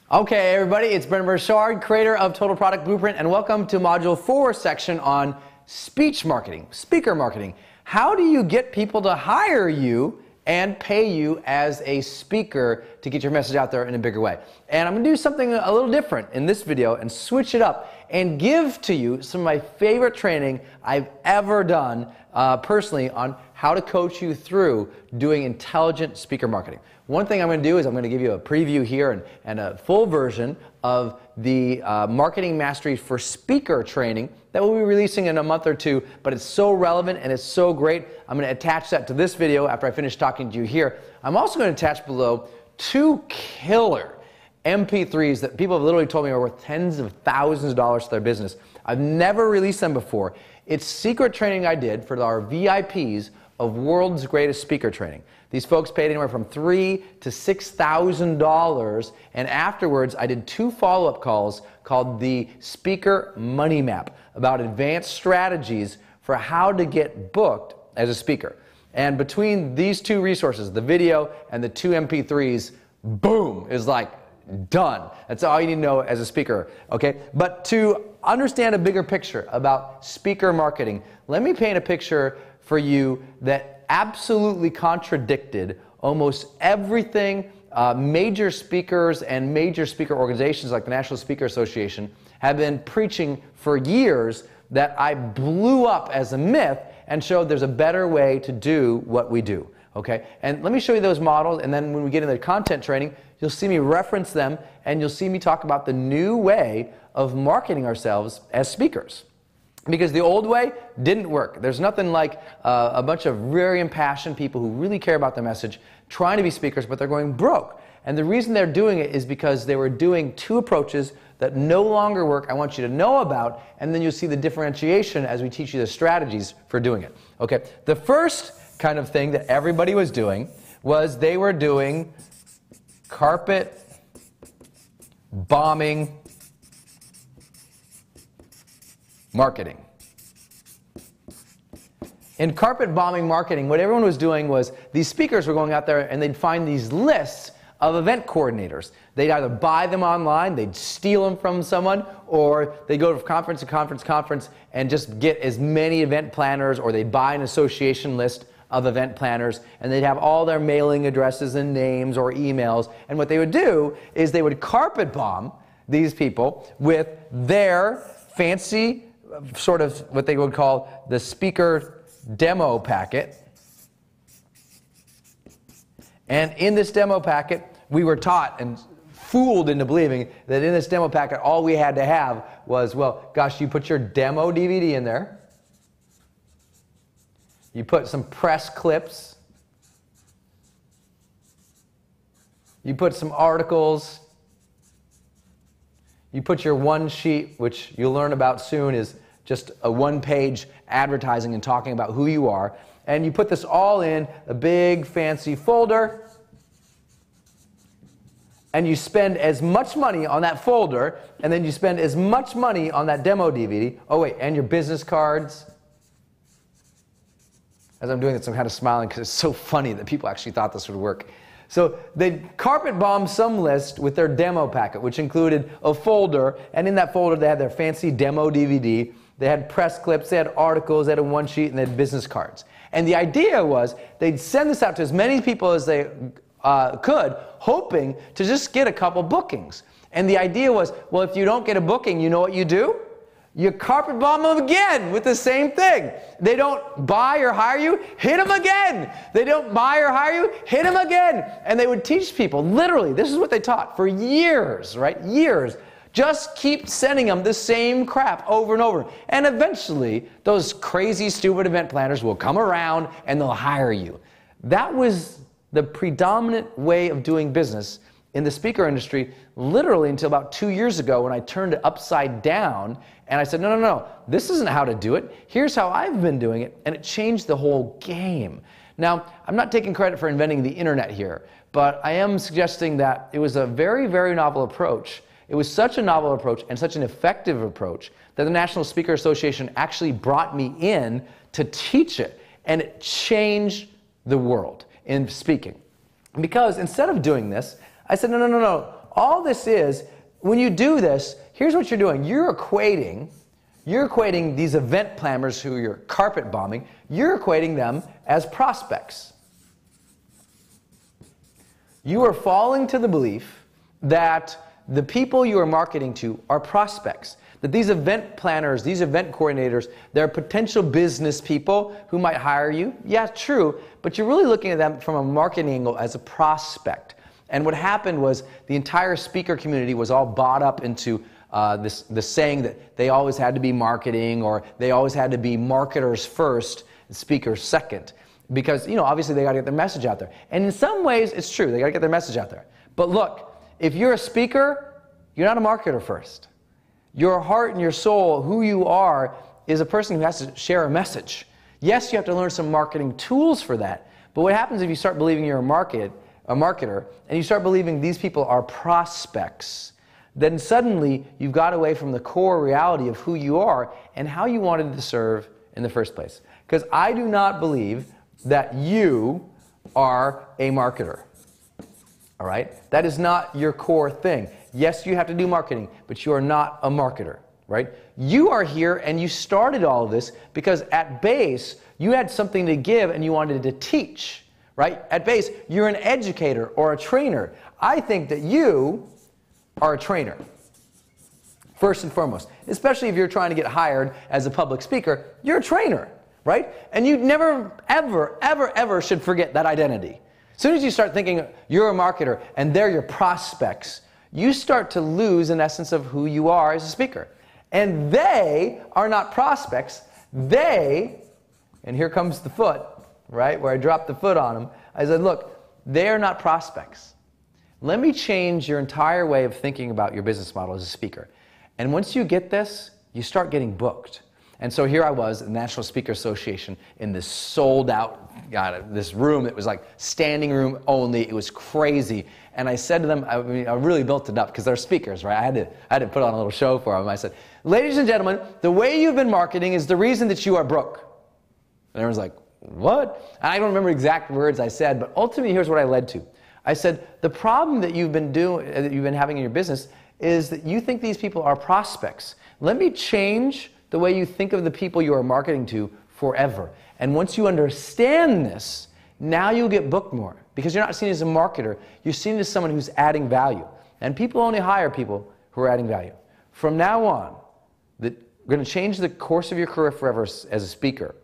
Okay, everybody, it's Brendon Burchard, creator of Total Product Blueprint, and welcome to Module 4 section on speech marketing, speaker marketing. How do you get people to hire you and pay you as a speaker to get your message out there in a bigger way? And I'm going to do something a little different in this video and switch it up and give to you some of my favorite training I've ever done personally on how to coach you through doing intelligent speaker marketing. One thing I'm going to do is I'm going to give you a preview here and a full version of the Marketing Mastery for Speaker training that we'll be releasing in a month or two, but it's so relevant and it's so great. I'm going to attach that to this video after I finish talking to you here. I'm also going to attach below 2 killer MP3s that people have literally told me are worth tens of thousands of dollars to their business. I've never released them before. It's secret training I did for our VIPs of World's Greatest Speaker Training. These folks paid anywhere from $3,000 to $6,000, and afterwards I did 2 follow-up calls called the Speaker Money Map about advanced strategies for how to get booked as a speaker. And between these 2 resources, the video and the 2 MP3s, boom, is like done. That's all you need to know as a speaker, okay? But to understand a bigger picture about speaker marketing, let me paint a picture for you that absolutely contradicted almost everything major speakers and major speaker organizations like the National Speaker Association have been preaching for years, that I blew up as a myth and showed there's a better way to do what we do. Okay, and let me show you those models, and then when we get into the content training, you'll see me reference them, and you'll see me talk about the new way of marketing ourselves as speakers. Because the old way didn't work. There's nothing like a bunch of very impassioned people who really care about the message trying to be speakers, but they're going broke. And the reason they're doing it is because they were doing 2 approaches that no longer work. I want you to know about, and then you'll see the differentiation as we teach you the strategies for doing it. Okay, the first kind of thing that everybody was doing was they were doing carpet bombing marketing. In carpet bombing marketing, what everyone was doing was these speakers were going out there and they'd find these lists of event coordinators. They'd either buy them online, they'd steal them from someone, or they'd go to conference to conference and just get as many event planners, or they'd buy an association list of event planners, and they'd have all their mailing addresses and names or emails. And what they would do is they would carpet bomb these people with their fancy sort of what they would call the speaker demo packet. And in this demo packet, we were taught and fooled into believing that in this demo packet, all we had to have was, well, gosh, you put your demo DVD in there. You put some press clips. You put some articles. You put your one sheet, which you'll learn about soon is just a 1-page advertising and talking about who you are. And you put this all in a big fancy folder. And you spend as much money on that folder, and then you spend as much money on that demo DVD. Oh wait, and your business cards. As I'm doing this, I'm kind of smiling because it's so funny that people actually thought this would work. So they carpet bombed some list with their demo packet, which included a folder, and in that folder they had their fancy demo DVD, they had press clips, they had articles, they had a 1-sheet, and they had business cards. And the idea was they'd send this out to as many people as they could, hoping to just get a couple bookings. And the idea was, well, if you don't get a booking, you know what you do? You carpet bomb them again with the same thing. They don't buy or hire you, hit them again. They don't buy or hire you, hit them again. And they would teach people, literally, this is what they taught for years, right? Years. Just keep sending them the same crap over and over. And eventually, those crazy, stupid event planners will come around and they'll hire you. That was the predominant way of doing business in the speaker industry, literally until about 2 years ago when I turned it upside down and I said, no, this isn't how to do it. Here's how I've been doing it, and it changed the whole game. Now, I'm not taking credit for inventing the internet here, but I am suggesting that it was a very, very novel approach. It was such a novel approach and such an effective approach that the National Speaker Association actually brought me in to teach it, and it changed the world in speaking. Because instead of doing this, I said, no. all this is, when you do this, here's what you're doing. You're equating these event planners who you're carpet bombing, you're equating them as prospects. You are falling to the belief that the people you are marketing to are prospects. That these event planners, these event coordinators, they're potential business people who might hire you. Yeah, true, but you're really looking at them from a marketing angle as a prospect. And what happened was the entire speaker community was all bought up into this saying that they always had to be marketing, or they always had to be marketers first and speakers second. Because, obviously they got to get their message out there. And in some ways, it's true, they got to get their message out there. But look, if you're a speaker, you're not a marketer first. Your heart and your soul, who you are, is a person who has to share a message. Yes, you have to learn some marketing tools for that. But what happens if you start believing you're a marketer, and you start believing these people are prospects, then suddenly you've got away from the core reality of who you are and how you wanted to serve in the first place. Because I do not believe that you are a marketer. All right? That is not your core thing. Yes, you have to do marketing, but you are not a marketer, right? You are here and you started all of this because at base, you had something to give and you wanted to teach, right? At base, you're an educator or a trainer. I think that you are a trainer, first and foremost. Especially if you're trying to get hired as a public speaker, you're a trainer, right? And you never, ever, ever, ever should forget that identity. As soon as you start thinking you're a marketer and they're your prospects, you start to lose an essence of who you are as a speaker. And they are not prospects. They, and here comes the foot, right, where I dropped the foot on them. I said, look, they are not prospects. Let me change your entire way of thinking about your business model as a speaker. And once you get this, you start getting booked. And so here I was at the National Speaker Association in this sold out, this room that was like standing room only. It was crazy. And I said to them, I really built it up because they're speakers, right? I had to put on a little show for them. I said, ladies and gentlemen, the way you've been marketing is the reason that you are broke. And everyone's like, what? And I don't remember exact words I said, but ultimately here's what I led to. I said, the problem that you've been having in your business is that you think these people are prospects. Let me change the way you think of the people you are marketing to forever. And once you understand this, now you'll get booked more. Because you're not seen as a marketer, you're seen as someone who's adding value. And people only hire people who are adding value. From now on, we're going to change the course of your career forever as a speaker.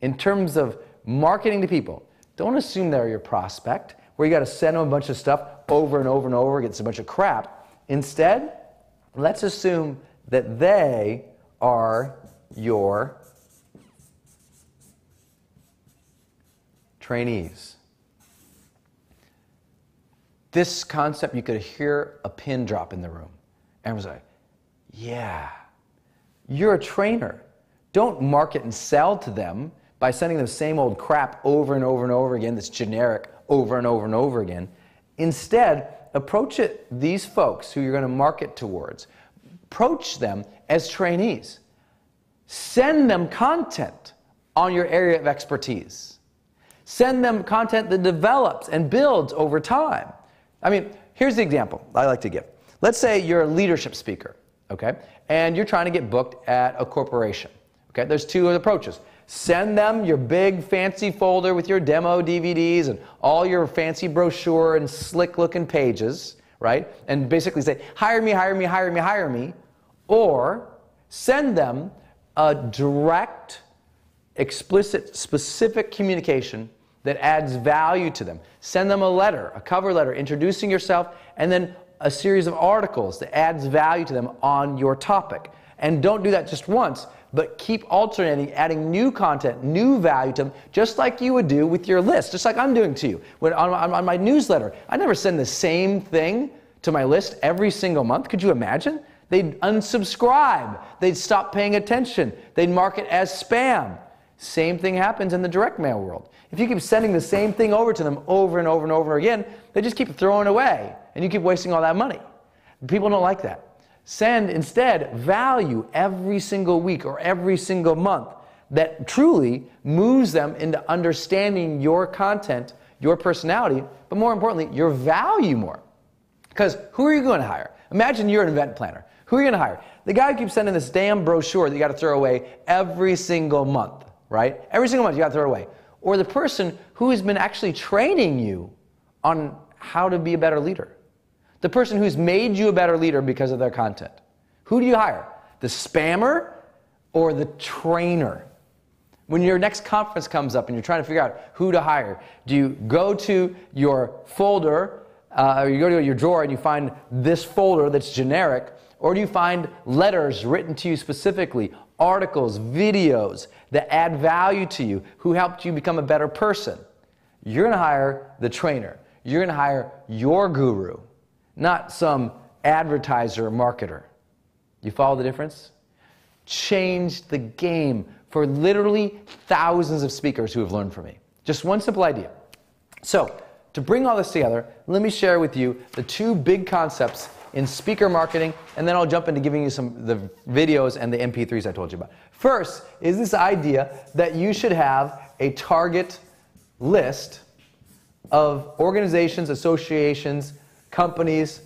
In terms of marketing to people, don't assume they're your prospect, where you got to send them a bunch of stuff over and over and over, get a bunch of crap. Instead, let's assume that they are your trainees. This concept, you could hear a pin drop in the room. Everyone's like, yeah, you're a trainer. Don't market and sell to them by sending them the same old crap over and over and over again that's generic over and over and over again. Instead, approach these folks who you're going to market towards. Approach them as trainees. Send them content on your area of expertise. Send them content that develops and builds over time. I mean, here's the example I like to give. Let's say you're a leadership speaker, okay? And you're trying to get booked at a corporation, okay? There's two approaches. Send them your big fancy folder with your demo DVDs and all your fancy brochure and slick looking pages, right? And basically say, hire me, hire me, hire me, hire me. Or send them a direct, explicit, specific communication that adds value to them. Send them a letter, a cover letter, introducing yourself, and then a series of articles that adds value to them on your topic. And don't do that just once, but keep alternating, adding new content, new value to them, just like you would do with your list, just like I'm doing to you. When on my newsletter, I never send the same thing to my list every single month. Could you imagine? They'd unsubscribe. They'd stop paying attention. They'd mark it as spam. Same thing happens in the direct mail world. If you keep sending the same thing over to them over and over and over again, they just keep throwing it away, and you keep wasting all that money. People don't like that. Send instead value every single week or every single month that truly moves them into understanding your content, your personality, but more importantly, your value more. Because who are you going to hire? Imagine you're an event planner. Who are you going to hire? The guy who keeps sending this damn brochure that you got to throw away every single month, right? Every single month you got to throw it away. Or the person who has been actually training you on how to be a better leader. The person who's made you a better leader because of their content. Who do you hire? The spammer or the trainer? When your next conference comes up and you're trying to figure out who to hire, do you go to your folder, or you go to your drawer and you find this folder that's generic, or do you find letters written to you specifically, articles, videos that add value to you, who helped you become a better person? You're going to hire the trainer. You're going to hire your guru, not some advertiser or marketer. You follow the difference? Changed the game for literally thousands of speakers who have learned from me. Just one simple idea. So, to bring all this together, let me share with you the two big concepts in speaker marketing, and then I'll jump into giving you some of the videos and the MP3s I told you about. First is this idea that you should have a target list of organizations, associations, companies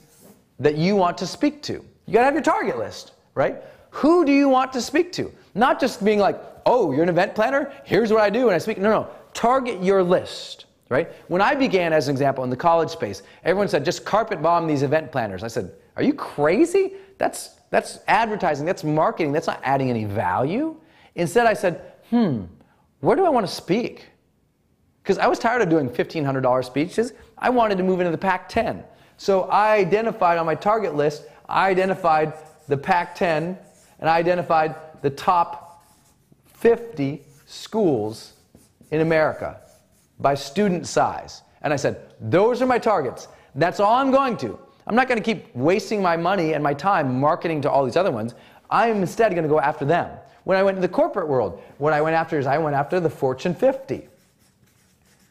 that you want to speak to. You gotta have your target list, right? Who do you want to speak to? Not just being like, oh, you're an event planner? Here's what I do and I speak. No. Target your list, right? When I began, as an example, in the college space, everyone said, just carpet bomb these event planners. I said, are you crazy? That's advertising, that's marketing, that's not adding any value. Instead, I said, where do I want to speak? Because I was tired of doing $1,500 speeches. I wanted to move into the Pac-10. So I identified on my target list, I identified the Pac-10, and I identified the top 50 schools in America by student size. And I said, those are my targets. That's all I'm going to. I'm not going to keep wasting my money and my time marketing to all these other ones. I'm instead going to go after them. When I went to the corporate world, what I went after is I went after the Fortune 50.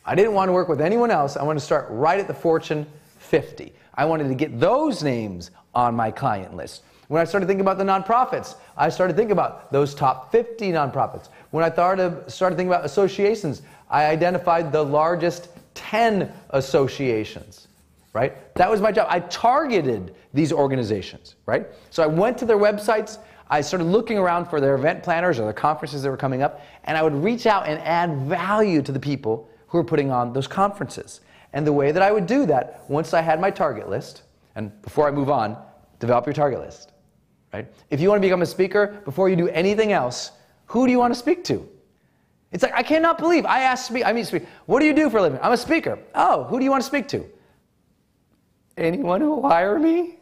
I didn't want to work with anyone else. I wanted to start right at the Fortune 50. I wanted to get those names on my client list. When I started thinking about the nonprofits, I started thinking about those top 50 nonprofits. When I started thinking about associations, I identified the largest 10 associations, right? That was my job. I targeted these organizations, right? So I went to their websites, I started looking around for their event planners or their conferences that were coming up, and I would reach out and add value to the people who were putting on those conferences. And the way that I would do that, once I had my target list, and before I move on, develop your target list, right? If you want to become a speaker, before you do anything else, who do you want to speak to? It's like, I cannot believe, what do you do for a living? I'm a speaker. Oh, who do you want to speak to? Anyone who will hire me?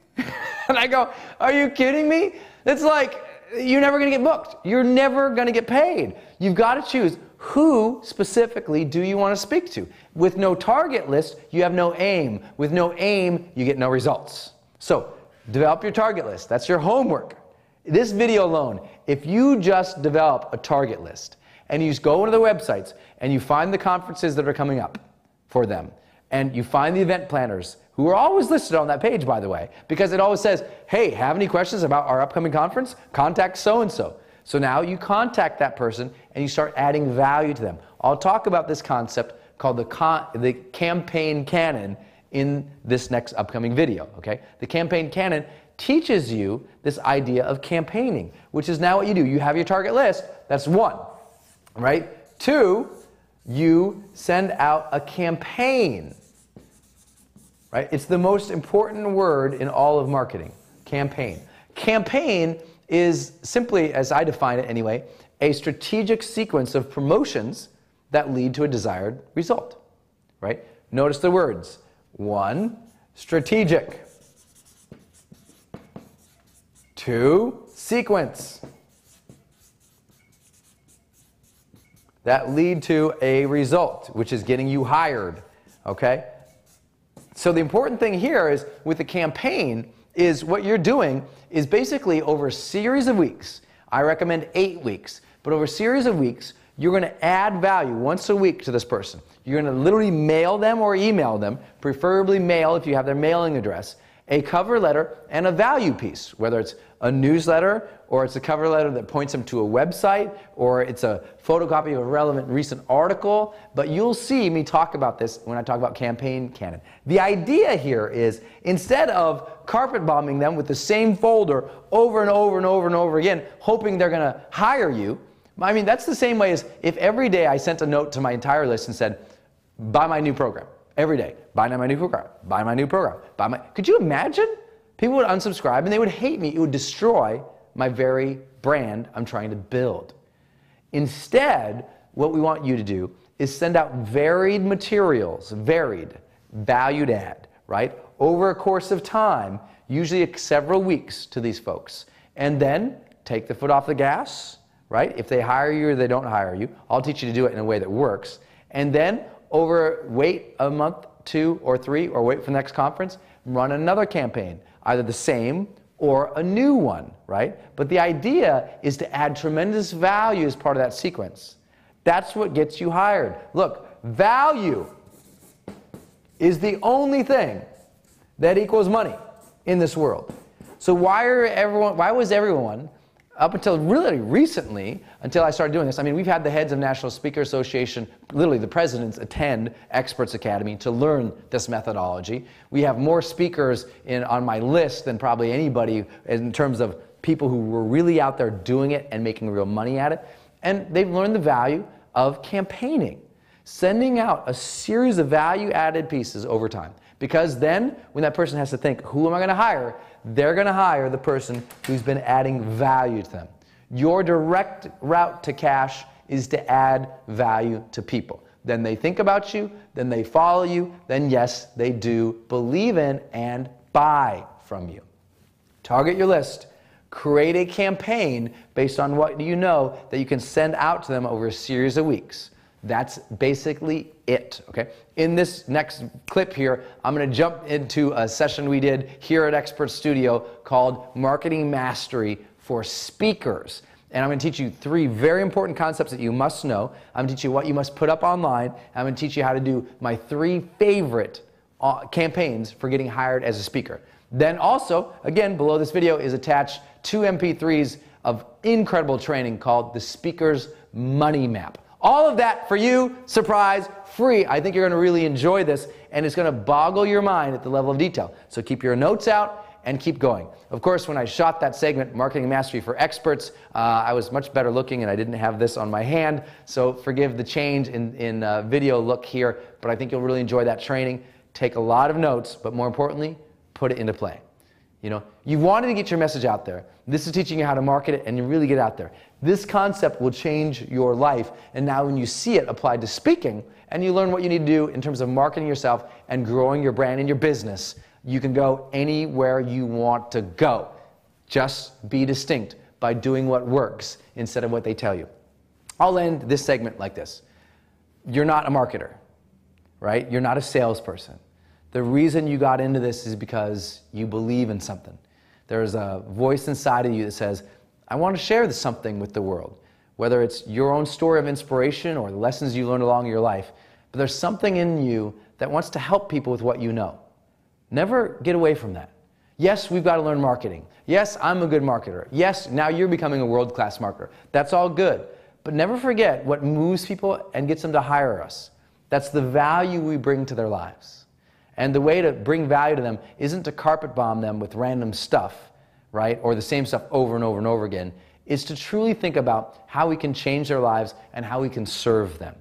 And I go, are you kidding me? It's like, you're never going to get booked. You're never going to get paid. You've got to choose who specifically do you want to speak to. With no target list, you have no aim. With no aim, you get no results. So, develop your target list. That's your homework. This video alone, if you just develop a target list and you just go into the websites and you find the conferences that are coming up for them, and you find the event planners who are always listed on that page, by the way, because it always says, hey, have any questions about our upcoming conference? Contact so-and-so. So now you contact that person and you start adding value to them. I'll talk about this concept called the campaign canon in this next upcoming video, okay? The campaign canon teaches you this idea of campaigning, which is now what you do. You have your target list, that's one, right? Two, you send out a campaign, right? It's the most important word in all of marketing, campaign. Campaign is simply, as I define it anyway, a strategic sequence of promotions that lead to a desired result, right? Notice the words. One, strategic. Two, sequence. That lead to a result, which is getting you hired, okay? So the important thing here is with the campaign is what you're doing is basically over a series of weeks. I recommend 8 weeks, but over a series of weeks, you're going to add value once a week to this person. You're going to literally mail them or email them, preferably mail if you have their mailing address, a cover letter and a value piece, whether it's a newsletter or it's a cover letter that points them to a website or it's a photocopy of a relevant recent article. But you'll see me talk about this when I talk about Campaign Cannon. The idea here is instead of carpet bombing them with the same folder over and over and over and over again, hoping they're going to hire you. I mean, that's the same way as if every day I sent a note to my entire list and said, buy my new program. Every day, buy my new program, buy my new program, buy my... Could you imagine? People would unsubscribe and they would hate me. It would destroy my very brand I'm trying to build. Instead, what we want you to do is send out varied materials, varied, valued add, right? Over a course of time, usually several weeks to these folks. And then take the foot off the gas, right? If they hire you or they don't hire you, I'll teach you to do it in a way that works. And then wait a month, 2 or 3, or wait for the next conference, run another campaign, either the same or a new one, right? But the idea is to add tremendous value as part of that sequence. That's what gets you hired. Look, value is the only thing that equals money in this world. So why was everyone, up until really recently, until I started doing this, I mean, we've had the heads of National Speaker Association, literally the presidents, attend Experts Academy to learn this methodology. We have more speakers on my list than probably anybody in terms of people who were really out there doing it and making real money at it. And they've learned the value of campaigning, sending out a series of value-added pieces over time. Because then, when that person has to think, who am I going to hire? They're going to hire the person who's been adding value to them. Your direct route to cash is to add value to people. Then they think about you, then they follow you, then yes, they do believe in and buy from you. Target your list. Create a campaign based on what you know that you can send out to them over a series of weeks. That's basically it, okay? In this next clip here, I'm going to jump into a session we did here at Expert Studio called Marketing Mastery for Speakers. And I'm going to teach you 3 very important concepts that you must know. I'm going to teach you what you must put up online. I'm going to teach you how to do my 3 favorite campaigns for getting hired as a speaker. Then also, again, below this video is attached 2 MP3s of incredible training called the Speaker's Money Map. All of that for you, surprise, free. I think you're going to really enjoy this, and it's going to boggle your mind at the level of detail. So keep your notes out and keep going. Of course, when I shot that segment, Marketing Mastery for Experts, I was much better looking and I didn't have this on my hand, so forgive the change in video look here, but I think you'll really enjoy that training. Take a lot of notes, but more importantly, put it into play. You know, you wanted to get your message out there. This is teaching you how to market it and you really get out there. This concept will change your life, and now when you see it applied to speaking and you learn what you need to do in terms of marketing yourself and growing your brand and your business, you can go anywhere you want to go. Just be distinct by doing what works instead of what they tell you. I'll end this segment like this. You're not a marketer, right? You're not a salesperson. The reason you got into this is because you believe in something. There's a voice inside of you that says, I want to share something with the world, whether it's your own story of inspiration or the lessons you learned along your life. But there's something in you that wants to help people with what you know. Never get away from that. Yes, we've got to learn marketing. Yes, I'm a good marketer. Yes, now you're becoming a world-class marketer. That's all good. But never forget what moves people and gets them to hire us. That's the value we bring to their lives. And the way to bring value to them isn't to carpet bomb them with random stuff, right? Or the same stuff over and over and over again. It's to truly think about how we can change their lives and how we can serve them.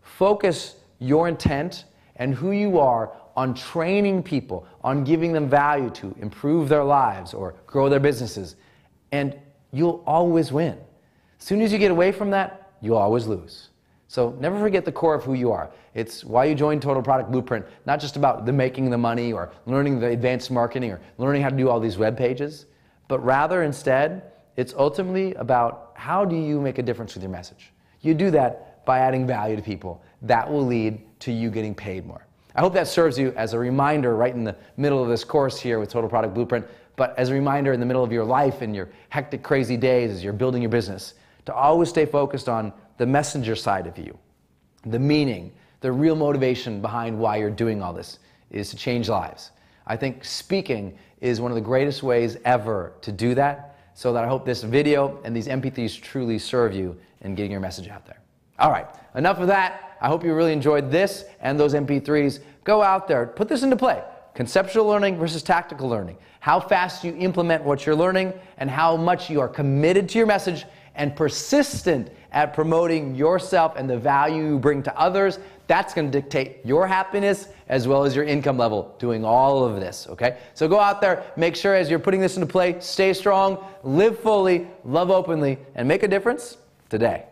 Focus your intent and who you are on training people, on giving them value to improve their lives or grow their businesses, and you'll always win. As soon as you get away from that, you'll always lose. So never forget the core of who you are. It's why you joined Total Product Blueprint, not just about making the money or learning the advanced marketing or learning how to do all these web pages, but rather instead, it's ultimately about how do you make a difference with your message. You do that by adding value to people. That will lead to you getting paid more. I hope that serves you as a reminder right in the middle of this course here with Total Product Blueprint, but as a reminder in the middle of your life and your hectic, crazy days as you're building your business, to always stay focused on the messenger side of you. The meaning, the real motivation behind why you're doing all this is to change lives. I think speaking is one of the greatest ways ever to do that, so that I hope this video and these MP3s truly serve you in getting your message out there. All right, enough of that. I hope you really enjoyed this and those MP3s. Go out there, put this into play. Conceptual learning versus tactical learning. How fast you implement what you're learning and how much you are committed to your message and persistent at promoting yourself and the value you bring to others. That's going to dictate your happiness as well as your income level doing all of this, okay? So go out there, make sure as you're putting this into play, stay strong, live fully, love openly, and make a difference today.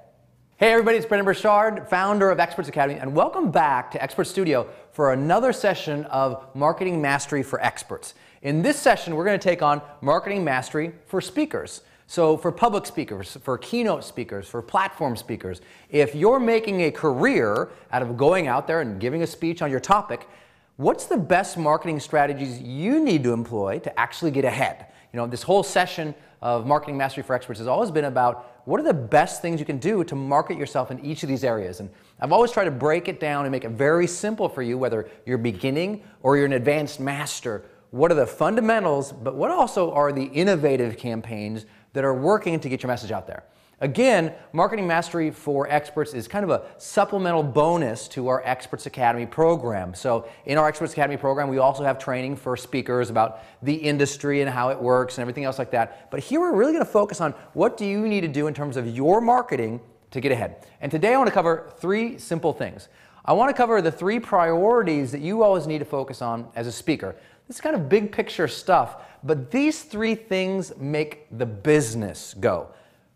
Hey everybody, it's Brendon Burchard, founder of Experts Academy, and welcome back to Expert Studio for another session of Marketing Mastery for Experts. In this session, we're going to take on Marketing Mastery for speakers. So for public speakers, for keynote speakers, for platform speakers, if you're making a career out of going out there and giving a speech on your topic, what's the best marketing strategies you need to employ to actually get ahead? You know, this whole session of Marketing Mastery for Experts has always been about what are the best things you can do to market yourself in each of these areas. And I've always tried to break it down and make it very simple for you, whether you're beginning or you're an advanced master. What are the fundamentals, but what also are the innovative campaigns that are working to get your message out there? Again, Marketing Mastery for Experts is kind of a supplemental bonus to our Experts Academy program. So in our Experts Academy program, we also have training for speakers about the industry and how it works and everything else like that. But here we're really going to focus on what do you need to do in terms of your marketing to get ahead. And today I want to cover three simple things. I want to cover the three priorities that you always need to focus on as a speaker. This is kind of big picture stuff, but these three things make the business go.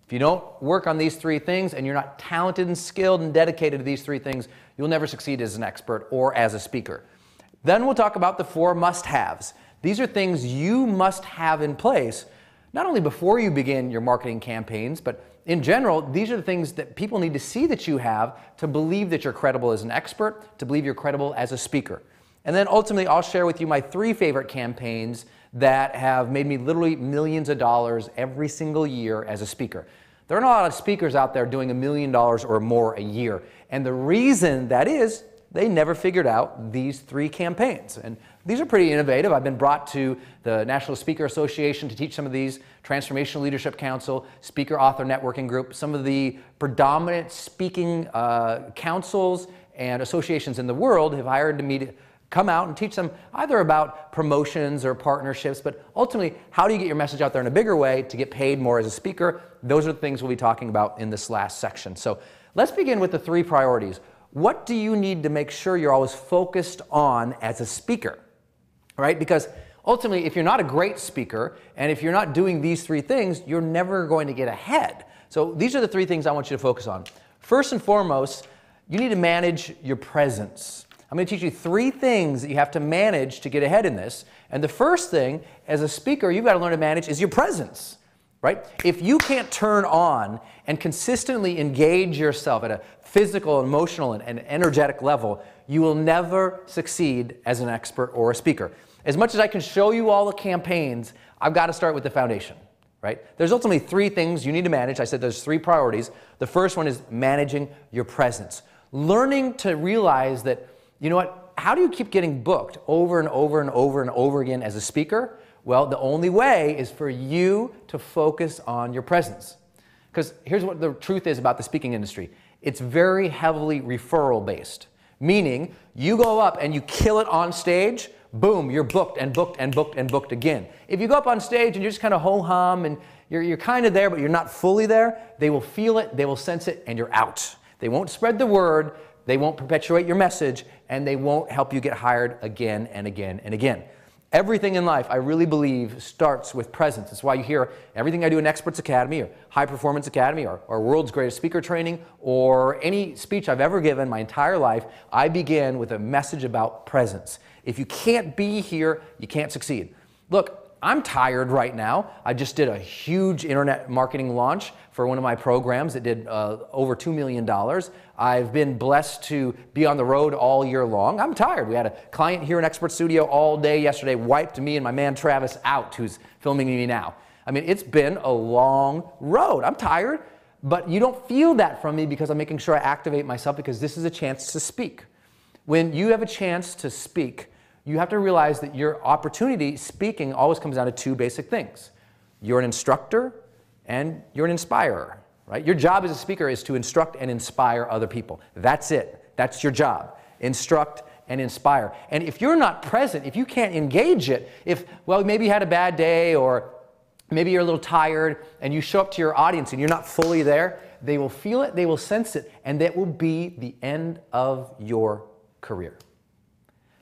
If you don't work on these three things and you're not talented and skilled and dedicated to these three things, you'll never succeed as an expert or as a speaker. Then we'll talk about the four must-haves. These are things you must have in place, not only before you begin your marketing campaigns, but in general, these are the things that people need to see that you have to believe that you're credible as an expert, to believe you're credible as a speaker. And then ultimately, I'll share with you my three favorite campaigns that have made me literally millions of dollars every single year as a speaker. There are not a lot of speakers out there doing $1 million or more a year. And the reason that is, they never figured out these three campaigns. And these are pretty innovative. I've been brought to the National Speaker Association to teach some of these, Transformational Leadership Council, Speaker Author Networking Group, some of the predominant speaking councils and associations in the world have hired me to come out and teach them either about promotions or partnerships, but ultimately, how do you get your message out there in a bigger way to get paid more as a speaker? Those are the things we'll be talking about in this last section. So let's begin with the three priorities. What do you need to make sure you're always focused on as a speaker, right? Because ultimately, if you're not a great speaker, and if you're not doing these three things, you're never going to get ahead. So these are the three things I want you to focus on. First and foremost, you need to manage your presence. I'm going to teach you three things that you have to manage to get ahead in this. And the first thing, as a speaker, you've got to learn to manage is your presence, right? If you can't turn on and consistently engage yourself at a physical, emotional, and energetic level, you will never succeed as an expert or a speaker. As much as I can show you all the campaigns, I've got to start with the foundation, right? There's ultimately three things you need to manage. I said there's three priorities. The first one is managing your presence. Learning to realize that, you know what, how do you keep getting booked over and over and over and over again as a speaker? Well, the only way is for you to focus on your presence. Because here's what the truth is about the speaking industry. It's very heavily referral based, meaning you go up and you kill it on stage, boom, you're booked and booked and booked and booked again. If you go up on stage and you're just kind of ho-hum and you're kind of there but you're not fully there, they will feel it, they will sense it, and you're out. They won't spread the word, they won't perpetuate your message, and they won't help you get hired again and again and again. Everything in life, I really believe, starts with presence. That's why you hear everything I do in Experts Academy or High Performance Academy or World's Greatest Speaker Training or any speech I've ever given my entire life, I begin with a message about presence. If you can't be here, you can't succeed. Look, I'm tired right now. I just did a huge internet marketing launch for one of my programs that did over $2 million. I've been blessed to be on the road all year long. I'm tired. We had a client here in Expert Studio all day yesterday, wiped me and my man Travis out, who's filming me now. I mean, it's been a long road. I'm tired, but you don't feel that from me because I'm making sure I activate myself because this is a chance to speak. When you have a chance to speak, you have to realize that your opportunity speaking always comes down to two basic things. You're an instructor and you're an inspirer, right? Your job as a speaker is to instruct and inspire other people. That's it. That's your job. Instruct and inspire. And if you're not present, if you can't engage it, well, maybe you had a bad day, or maybe you're a little tired, and you show up to your audience and you're not fully there, they will feel it, they will sense it, and that will be the end of your career.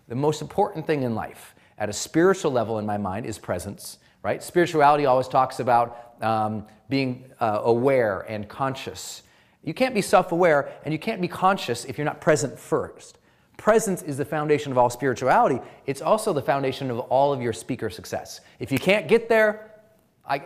The most important thing in life, at a spiritual level in my mind, is presence, right? Spirituality always talks about being aware and conscious. You can't be self-aware and you can't be conscious if you're not present first. Presence is the foundation of all spirituality. It's also the foundation of all of your speaker success. If you can't get there,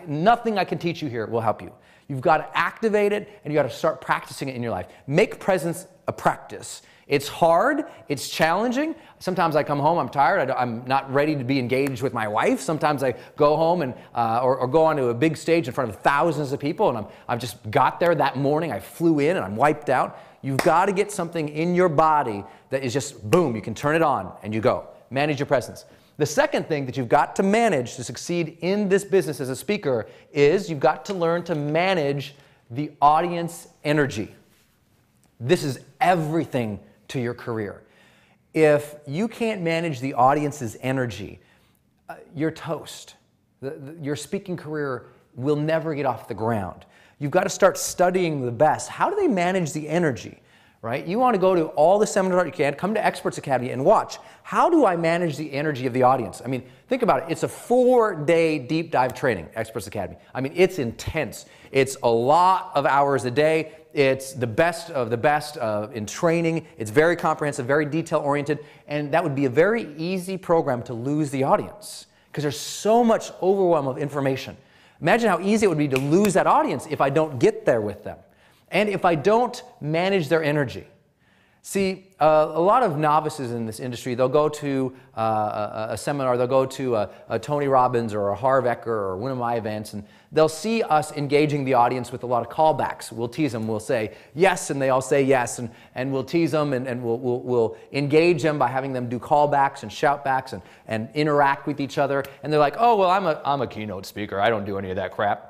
nothing I can teach you here will help you. You've got to activate it, and you've got to start practicing it in your life. Make presence a practice. It's hard. It's challenging. Sometimes I come home, I'm tired. I'm not ready to be engaged with my wife. Sometimes I go home and or go onto a big stage in front of thousands of people, and I've just got there that morning. I flew in, and I'm wiped out. You've got to get something in your body that is just, boom, you can turn it on, and you go. Manage your presence. The second thing that you've got to manage to succeed in this business as a speaker is you've got to learn to manage the audience energy. This is everything to your career. If you can't manage the audience's energy, you're toast. Your speaking career will never get off the ground. You've got to start studying the best. How do they manage the energy? Right? You want to go to all the seminars you can, come to Experts Academy and watch. How do I manage the energy of the audience? I mean, think about it. It's a 4-day deep dive training, Experts Academy. I mean, it's intense. It's a lot of hours a day. It's the best of the best in training. It's very comprehensive, very detail-oriented, and that would be a very easy program to lose the audience because there's so much overwhelm of information. Imagine how easy it would be to lose that audience if I don't get there with them. And if I don't manage their energy. See, a lot of novices in this industry, they'll go to a seminar, they'll go to a Tony Robbins or a Harv Eker or one of my events, and they'll see us engaging the audience with a lot of callbacks. We'll tease them, we'll say yes, and they all say yes, and we'll tease them, and we'll engage them by having them do callbacks and shoutbacks and interact with each other. And they're like, oh, well, I'm a keynote speaker, I don't do any of that crap.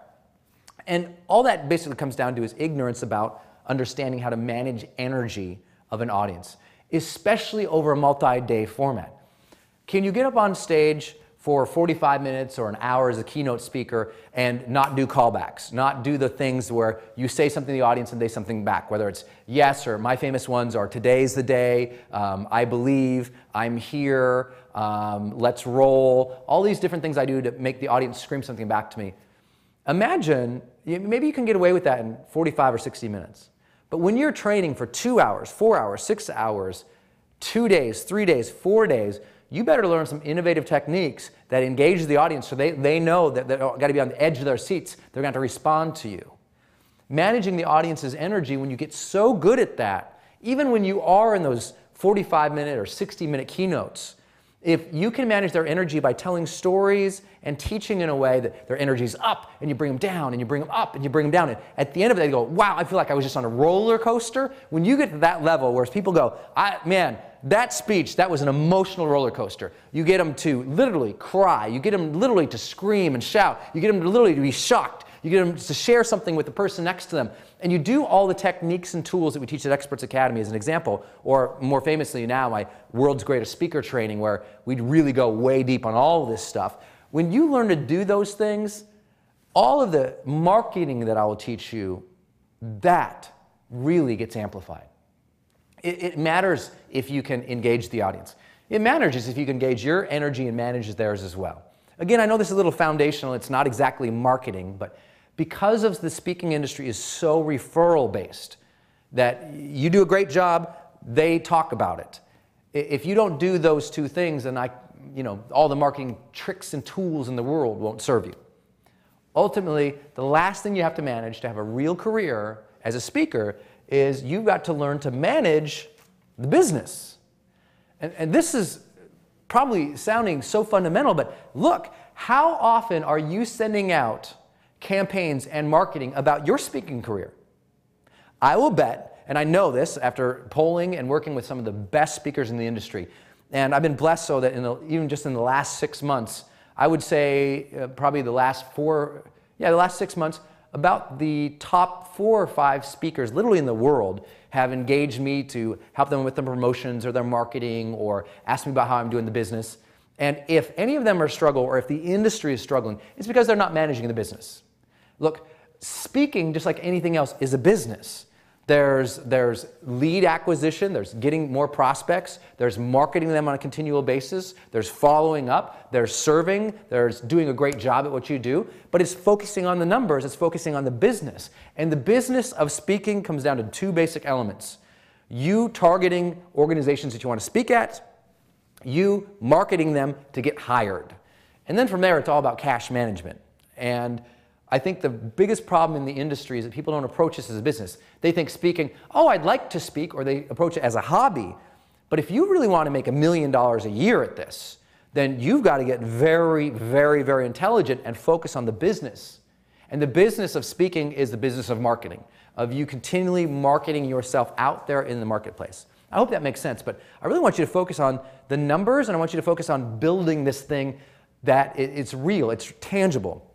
And all that basically comes down to is ignorance about understanding how to manage energy of an audience, especially over a multi-day format. Can you get up on stage for 45 minutes or an hour as a keynote speaker and not do callbacks, not do the things where you say something to the audience and they say something back, whether it's yes, or my famous ones are today's the day, I believe, I'm here, let's roll, all these different things I do to make the audience scream something back to me. Imagine, maybe you can get away with that in 45 or 60 minutes. But when you're training for 2 hours, 4 hours, 6 hours, 2 days, 3 days, 4 days, you better learn some innovative techniques that engage the audience so they know that they've got to be on the edge of their seats. They're going to have to respond to you. Managing the audience's energy, when you get so good at that, even when you are in those 45-minute or 60-minute keynotes, if you can manage their energy by telling stories and teaching in a way that their energy is up and you bring them down and you bring them up and you bring them down, and at the end of it they go, wow, I feel like I was just on a roller coaster. When you get to that level where people go, man, that speech, that was an emotional roller coaster. You get them to literally cry. You get them literally to scream and shout. You get them to literally to be shocked. You get them to share something with the person next to them. And you do all the techniques and tools that we teach at Experts Academy as an example, or more famously now, my World's Greatest Speaker training, where we really go way deep on all of this stuff. When you learn to do those things, all of the marketing that I will teach you, that really gets amplified. It matters if you can engage the audience. It matters if you can engage your energy and manage theirs as well. Again, I know this is a little foundational, it's not exactly marketing, but because of the speaking industry is so referral based, that you do a great job, they talk about it. If you don't do those two things, then all the marketing tricks and tools in the world won't serve you. Ultimately, the last thing you have to manage to have a real career as a speaker is you've got to learn to manage the business. And this is probably sounding so fundamental, but look, how often are you sending out campaigns and marketing about your speaking career? I will bet, and I know this after polling and working with some of the best speakers in the industry, And I've been blessed so that even just in the last 6 months, I would say probably the last 6 months, about the top 4 or 5 speakers literally in the world have engaged me to help them with their promotions or their marketing or ask me about how I'm doing the business. And if any of them are struggling or if the industry is struggling, it's because they're not managing the business. Look, speaking, just like anything else, is a business. There's lead acquisition, there's getting more prospects, there's marketing them on a continual basis, there's following up, there's serving, there's doing a great job at what you do, but it's focusing on the numbers, it's focusing on the business. And the business of speaking comes down to 2 basic elements. You targeting organizations that you want to speak at, you marketing them to get hired. And then from there, it's all about cash management. And I think the biggest problem in the industry is that people don't approach this as a business. They think speaking, oh, I'd like to speak, or they approach it as a hobby. But if you really want to make $1 million a year at this, then you've got to get very, very, very intelligent and focus on the business. And the business of speaking is the business of marketing, of you continually marketing yourself out there in the marketplace. I hope that makes sense, but I really want you to focus on the numbers, and I want you to focus on building this thing that it's real, it's tangible.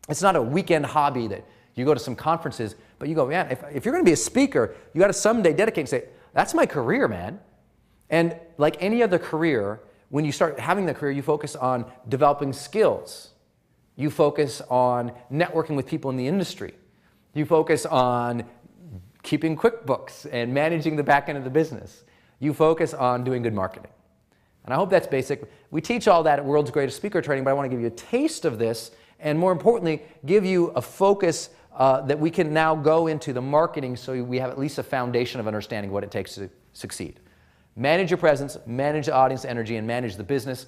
It's not a weekend hobby that you go to some conferences, but you go, man, if you're going to be a speaker, you got to someday dedicate and say, that's my career, man. And like any other career, when you start having the career, you focus on developing skills. You focus on networking with people in the industry. You focus on keeping QuickBooks and managing the back end of the business. You focus on doing good marketing. And I hope that's basic. We teach all that at World's Greatest Speaker Training, but I want to give you a taste of this, and more importantly, give you a focus that we can now go into the marketing so we have at least a foundation of understanding what it takes to succeed. Manage your presence, manage the audience energy, and manage the business.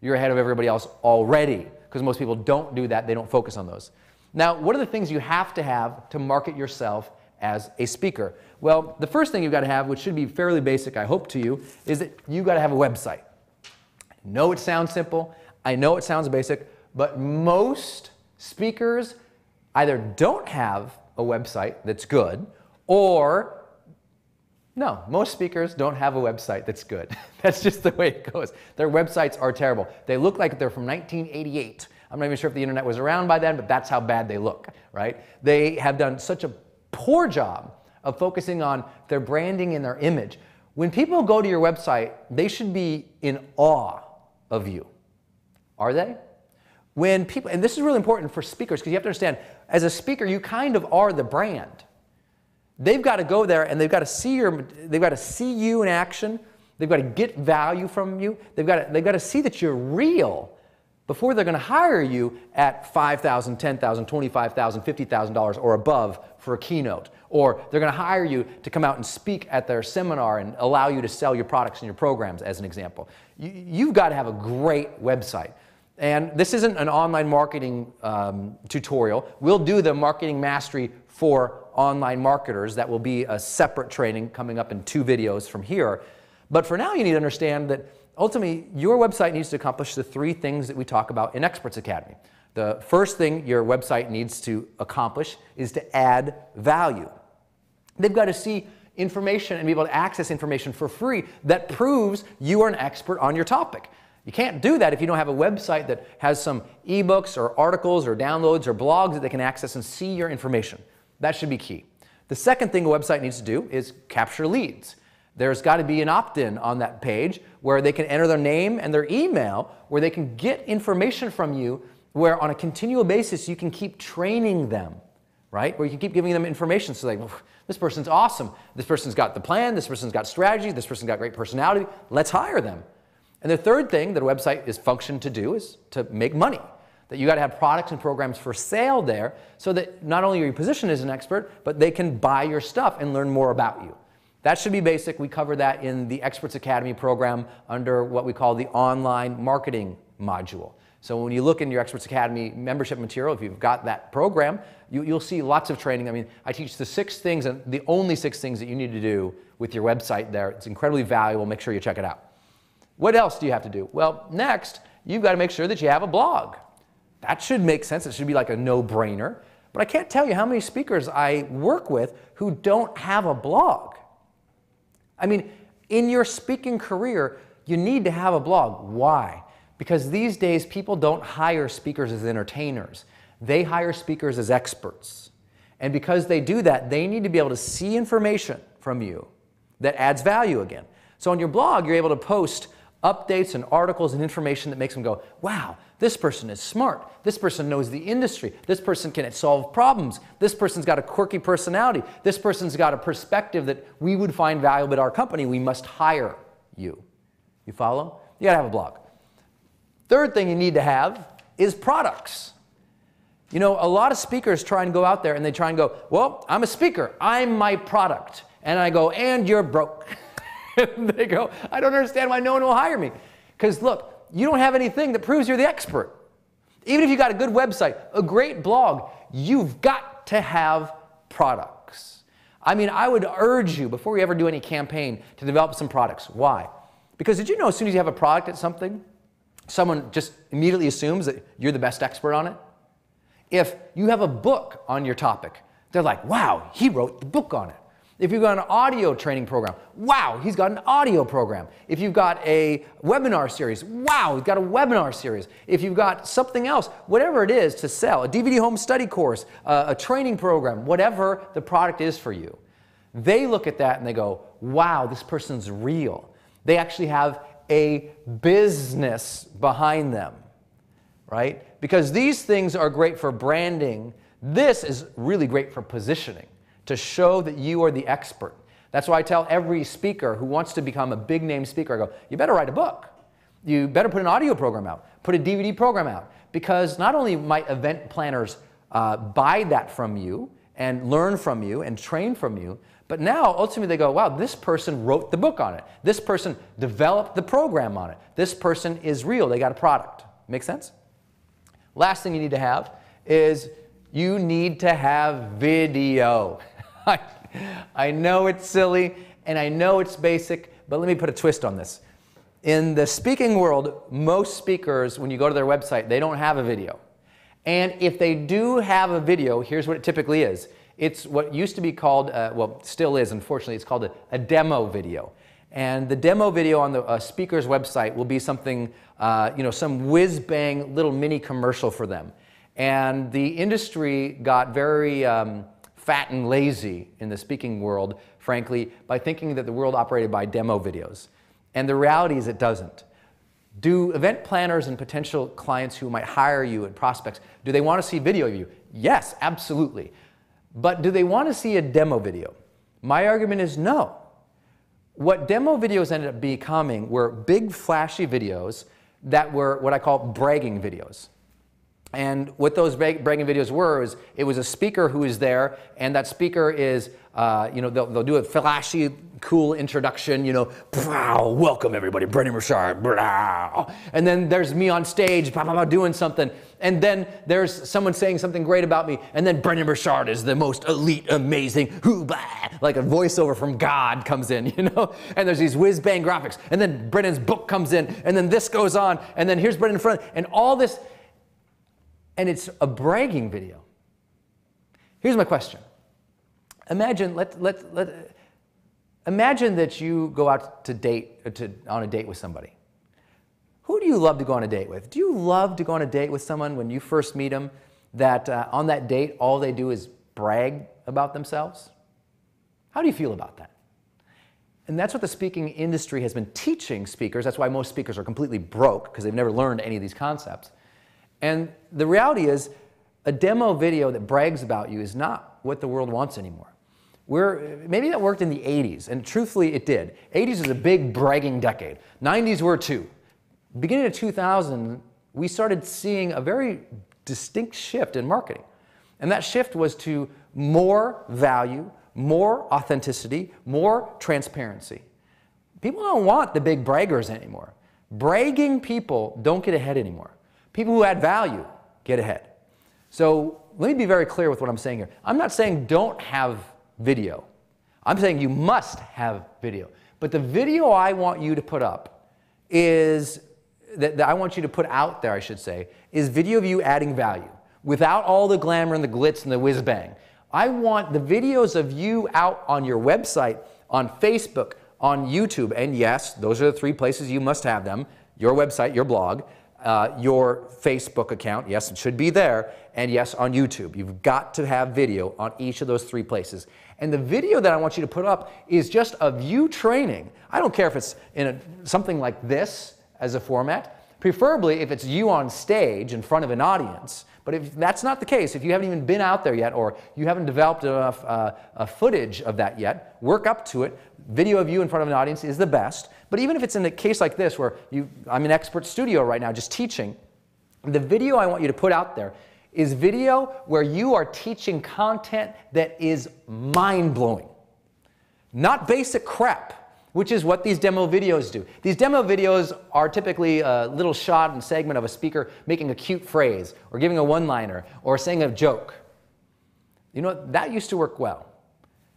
You're ahead of everybody else already, because most people don't do that. They don't focus on those. Now, what are the things you have to market yourself as a speaker? Well, the first thing you've got to have, which should be fairly basic, I hope to you, is that you've got to have a website. I know it sounds simple. I know it sounds basic. But most speakers either don't have a website that's good, or no, most speakers don't have a website that's good. That's just the way it goes. Their websites are terrible. They look like they're from 1988. I'm not even sure if the internet was around by then, but that's how bad they look, right? They have done such a poor job of focusing on their branding and their image. When people go to your website, they should be in awe of you. Are they? When people, and this is really important for speakers, because you have to understand, as a speaker, you kind of are the brand. They've got to go there and they've got to see you in action. They've got to get value from you. They've got to see that you're real before they're going to hire you at $5,000, $10,000, $25,000, $50,000 or above for a keynote. Or they're going to hire you to come out and speak at their seminar and allow you to sell your products and your programs, as an example. You've got to have a great website. And this isn't an online marketing tutorial. We'll do the marketing mastery for online marketers. That will be a separate training coming up in 2 videos from here. But for now, you need to understand that ultimately your website needs to accomplish the 3 things that we talk about in Experts Academy. The first thing your website needs to accomplish is to add value. They've got to see information and be able to access information for free that proves you are an expert on your topic. You can't do that if you don't have a website that has some ebooks or articles or downloads or blogs that they can access and see your information. That should be key. The second thing a website needs to do is capture leads. There's got to be an opt-in on that page where they can enter their name and their email, where they can get information from you, where on a continual basis you can keep training them, right? Where you can keep giving them information. So like, this person's awesome. This person's got the plan. This person's got strategy. This person's got great personality. Let's hire them. And the third thing that a website is functioned to do is to make money. That you got to have products and programs for sale there so that not only are you positioned as an expert, but they can buy your stuff and learn more about you. That should be basic. We cover that in the Experts Academy program under what we call the online marketing module. So when you look in your Experts Academy membership material, if you've got that program, you'll see lots of training. I mean, I teach the 6 things, and the only 6 things that you need to do with your website there. It's incredibly valuable. Make sure you check it out. What else do you have to do? Well, next, you've got to make sure that you have a blog. That should make sense. It should be like a no-brainer. But I can't tell you how many speakers I work with who don't have a blog. I mean, in your speaking career, you need to have a blog. Why? Because these days people don't hire speakers as entertainers. They hire speakers as experts. And because they do that, they need to be able to see information from you that adds value again. So on your blog, you're able to post updates and articles and information that makes them go, wow, this person is smart. This person knows the industry. This person can solve problems. This person's got a quirky personality. This person's got a perspective that we would find valuable at our company. We must hire you. You follow? You gotta have a blog. Third thing you need to have is products. You know, a lot of speakers try and go out there and they try and go, well, I'm a speaker. I'm my product. And I go, and you're broke. And they go, I don't understand why no one will hire me. Because look, you don't have anything that proves you're the expert. Even if you got a good website, a great blog, you've got to have products. I mean, I would urge you, before you ever do any campaign, to develop some products. Why? Because did you know as soon as you have a product at something, someone just immediately assumes that you're the best expert on it? If you have a book on your topic, they're like, wow, he wrote the book on it. If you've got an audio training program, wow, he's got an audio program. If you've got a webinar series, wow, he's got a webinar series. If you've got something else, whatever it is to sell, a DVD home study course, a training program, whatever the product is for you, they look at that and they go, wow, this person's real. They actually have a business behind them, right? Because these things are great for branding. This is really great for positioning, to show that you are the expert. That's why I tell every speaker who wants to become a big name speaker, I go, you better write a book. You better put an audio program out, put a DVD program out, because not only might event planners buy that from you and learn from you and train from you, but now ultimately they go, wow, this person wrote the book on it. This person developed the program on it. This person is real. They got a product. Make sense? Last thing you need to have is you need to have video. I know it's silly and I know it's basic, but let me put a twist on this. In the speaking world, most speakers, when you go to their website, they don't have a video. And if they do have a video, here's what it typically is. It's what used to be called, well, still is, unfortunately, it's called a demo video. And the demo video on the speaker's website will be something, you know, some whiz-bang little mini commercial for them. And the industry got very fat and lazy in the speaking world, frankly, by thinking that the world operated by demo videos. And the reality is it doesn't. Do event planners and potential clients who might hire you and prospects, do they want to see video of you? Yes, absolutely. But do they want to see a demo video? My argument is no. What demo videos ended up becoming were big flashy videos that were what I call bragging videos. And what those bragging videos were is it was a speaker who is there, and that speaker is, you know, they'll do a flashy, cool introduction, you know, welcome everybody, Brendon Burchard, and then there's me on stage, doing something, and then there's someone saying something great about me, and then Brendon Burchard is the most elite, amazing, like a voiceover from God comes in, you know, and there's these whiz-bang graphics, and then Brendon's book comes in, and then this goes on, and then here's Brendon in front, and all this. And it's a bragging video. Here's my question. Imagine, imagine that you go out on a date with somebody. Who do you love to go on a date with? Do you love to go on a date with someone when you first meet them that on that date all they do is brag about themselves? How do you feel about that? And that's what the speaking industry has been teaching speakers. That's why most speakers are completely broke, because they've never learned any of these concepts. And the reality is, a demo video that brags about you is not what the world wants anymore. Maybe that worked in the 80s, and truthfully it did. 80s is a big bragging decade. 90s were too. Beginning of 2000, we started seeing a very distinct shift in marketing. And that shift was to more value, more authenticity, more transparency. People don't want the big braggers anymore. Bragging people don't get ahead anymore. People who add value get ahead. So let me be very clear with what I'm saying here. I'm not saying don't have video. I'm saying you must have video. But the video I want you to put up is, that I want you to put out there, I should say, is video of you adding value without all the glamour and the glitz and the whiz-bang. I want the videos of you out on your website, on Facebook, on YouTube. And yes, those are the 3 places you must have them: your website, your blog, your Facebook account, yes, it should be there, and yes, on YouTube. You've got to have video on each of those 3 places. And the video that I want you to put up is just of you training. I don't care if it's in something like this as a format, preferably if it's you on stage in front of an audience. But if that's not the case, if you haven't even been out there yet, or you haven't developed enough footage of that yet, work up to it. Video of you in front of an audience is the best. But even if it's in a case like this where I'm in Expert Studio right now just teaching, the video I want you to put out there is video where you are teaching content that is mind-blowing. Not basic crap, which is what these demo videos do. These demo videos are typically a little shot and segment of a speaker making a cute phrase, or giving a one-liner, or saying a joke. You know, that used to work well.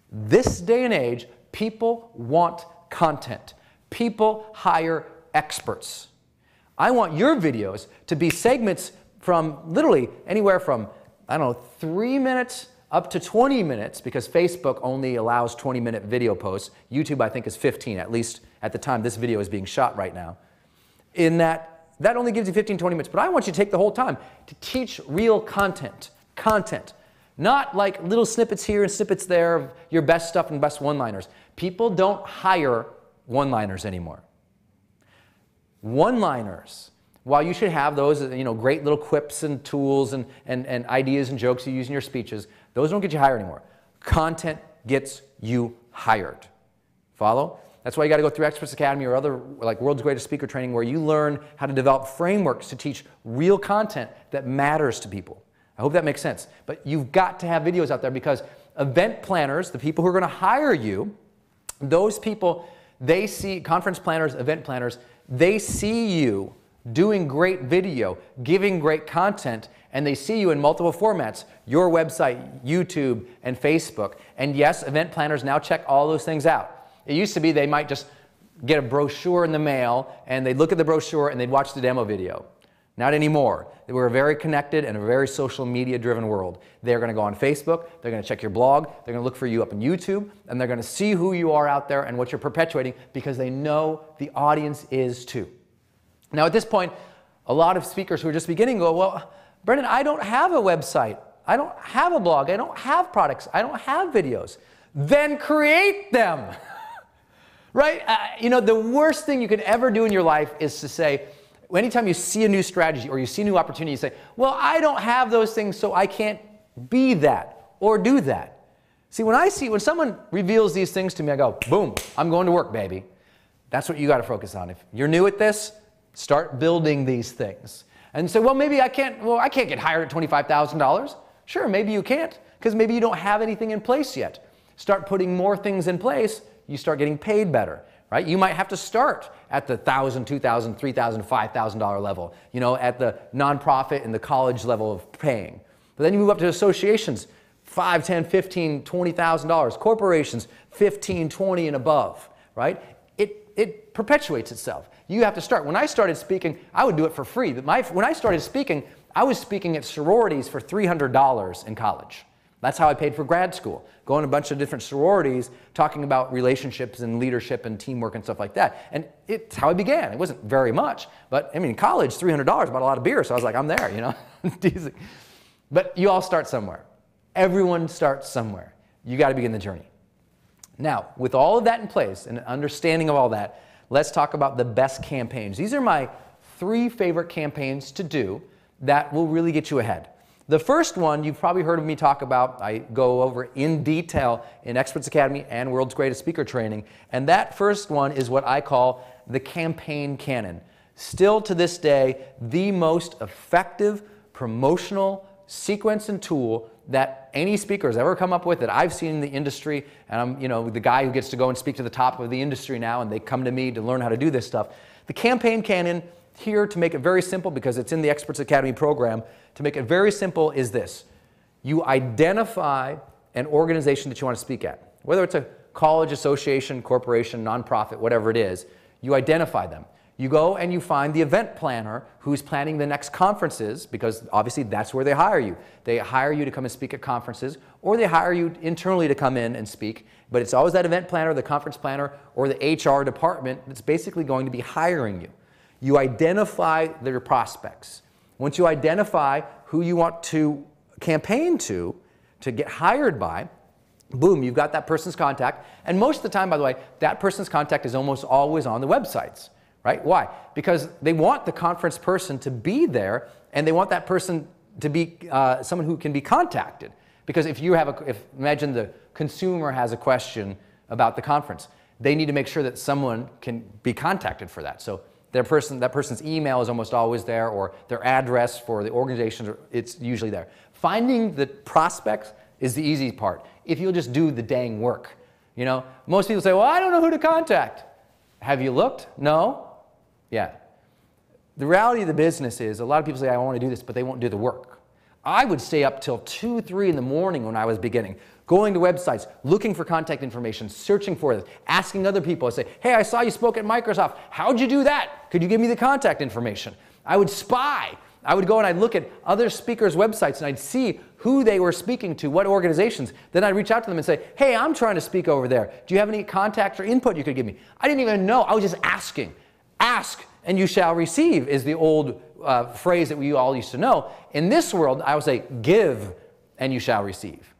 This day and age, people want content. People hire experts. I want your videos to be segments from literally anywhere from, I don't know, 3 minutes up to 20 minutes, because Facebook only allows 20-minute video posts. YouTube, I think, is 15, at least at the time this video is being shot right now. In that only gives you 15, 20 minutes. But I want you to take the whole time to teach real content. Not like little snippets here and snippets there of your best stuff and best one-liners. People don't hire one-liners anymore. One-liners, while you should have those, great little quips and tools and ideas and jokes you use in your speeches, those don't get you hired anymore. Content gets you hired. Follow? That's why you got to go through Experts Academy or other like World's Greatest Speaker Training, where you learn how to develop frameworks to teach real content that matters to people. I hope that makes sense. But you've got to have videos out there, because event planners, the people who are going to hire you, those people, they see, conference planners, event planners, they see you doing great video, giving great content, and they see you in multiple formats: your website, YouTube, and Facebook. And yes, event planners now check all those things out. It used to be they might just get a brochure in the mail, and they'd look at the brochure and they'd watch the demo video. Not anymore. We're a very connected and a very social media driven world. They're going to go on Facebook, they're going to check your blog, they're going to look for you up on YouTube, and they're going to see who you are out there and what you're perpetuating, because they know the audience is too. Now at this point, a lot of speakers who are just beginning go, well, Brendan, I don't have a website, I don't have a blog, I don't have products, I don't have videos. Then create them. Right? The worst thing you can ever do in your life is to say, anytime you see a new strategy or you see a new opportunity, you say, well, I don't have those things, so I can't be that or do that. See, when someone reveals these things to me, I go, boom, I'm going to work, baby. That's what you got to focus on. If you're new at this, start building these things. And say, well, maybe I can't get hired at $25,000. Sure, maybe you can't, because maybe you don't have anything in place yet. Start putting more things in place, you start getting paid better. Right? You might have to start at the $1,000, $2,000, $3,000, $5,000 level, at the nonprofit and the college level of paying. But then you move up to associations, $5,000, $10,000, $15,000, $20,000. Corporations, $15,000, $20,000 and above. Right? It perpetuates itself. You have to start. When I started speaking, I would do it for free. When I started speaking, I was speaking at sororities for $300 in college. That's how I paid for grad school. Going to a bunch of different sororities, talking about relationships and leadership and teamwork and stuff like that. And it's how I began. It wasn't very much, but I mean, in college, $300 bought a lot of beer, so I was like, I'm there, But you all start somewhere. Everyone starts somewhere. You got to begin the journey. Now, with all of that in place and understanding of all that, let's talk about the best campaigns. These are my 3 favorite campaigns to do that will really get you ahead. The first one you've probably heard of me talk about. I go over in detail in Experts Academy and World's Greatest Speaker Training. And that first one is what I call the campaign cannon. Still to this day, the most effective promotional sequence and tool that any speaker has ever come up with that I've seen in the industry. And I'm the guy who gets to go and speak to the top of the industry now, and they come to me to learn how to do this stuff. The campaign cannon, here to make it very simple, because it's in the Experts Academy program, to make it very simple is this. You identify an organization that you want to speak at. Whether it's a college, association, corporation, nonprofit, whatever it is, you identify them. You go and you find the event planner who's planning the next conferences, because obviously that's where they hire you. They hire you to come and speak at conferences, or they hire you internally to come in and speak, but it's always that event planner, the conference planner, or the HR department that's basically going to be hiring you. You identify their prospects. Once you identify who you want to campaign to get hired by, boom, you've got that person's contact. And most of the time, by the way, that person's contact is almost always on the websites, right? Why? Because they want the conference person to be there, and they want that person to be someone who can be contacted. Because if you have imagine the consumer has a question about the conference, they need to make sure that someone can be contacted for that. So that person's email is almost always there, or their address for the organization, it's usually there. Finding the prospects is the easy part, if you'll just do the dang work. You know, most people say, well, I don't know who to contact. Have you looked? No? Yeah. The reality of the business is a lot of people say, I want to do this, but they won't do the work. I would stay up till 2, 3 in the morning when I was beginning, going to websites, looking for contact information, searching for it, asking other people. I say, hey, I saw you spoke at Microsoft. How'd you do that? Could you give me the contact information? I would spy. I would go and I'd look at other speakers' websites and I'd see who they were speaking to, what organizations. Then I'd reach out to them and say, hey, I'm trying to speak over there. Do you have any contact or input you could give me? I didn't even know. I was just asking. Ask and you shall receive is the old phrase that we all used to know. In this world, I would say, give and you shall receive.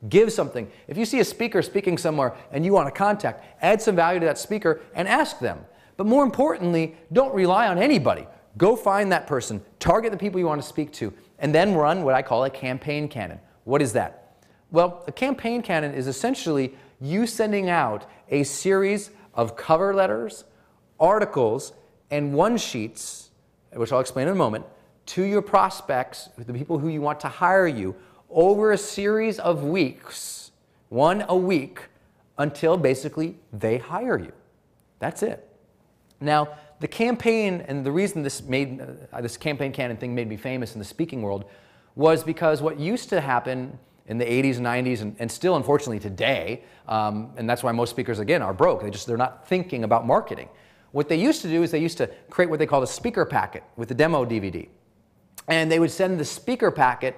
Give something. If you see a speaker speaking somewhere and you want to contact, add some value to that speaker and ask them. But more importantly, don't rely on anybody. Go find that person, target the people you want to speak to, and then run what I call a campaign cannon. What is that? Well, a campaign cannon is essentially you sending out a series of cover letters, articles, and one-sheets, which I'll explain in a moment, to your prospects, the people who you want to hire you, over a series of weeks, one a week, until basically they hire you. That's it. Now, the campaign, and the reason this campaign cannon thing made me famous in the speaking world, was because what used to happen in the 80s and 90s, and still unfortunately today, and that's why most speakers, again, are broke. They're not thinking about marketing. What they used to do is they used to create what they called a speaker packet with the demo DVD. And they would send the speaker packet,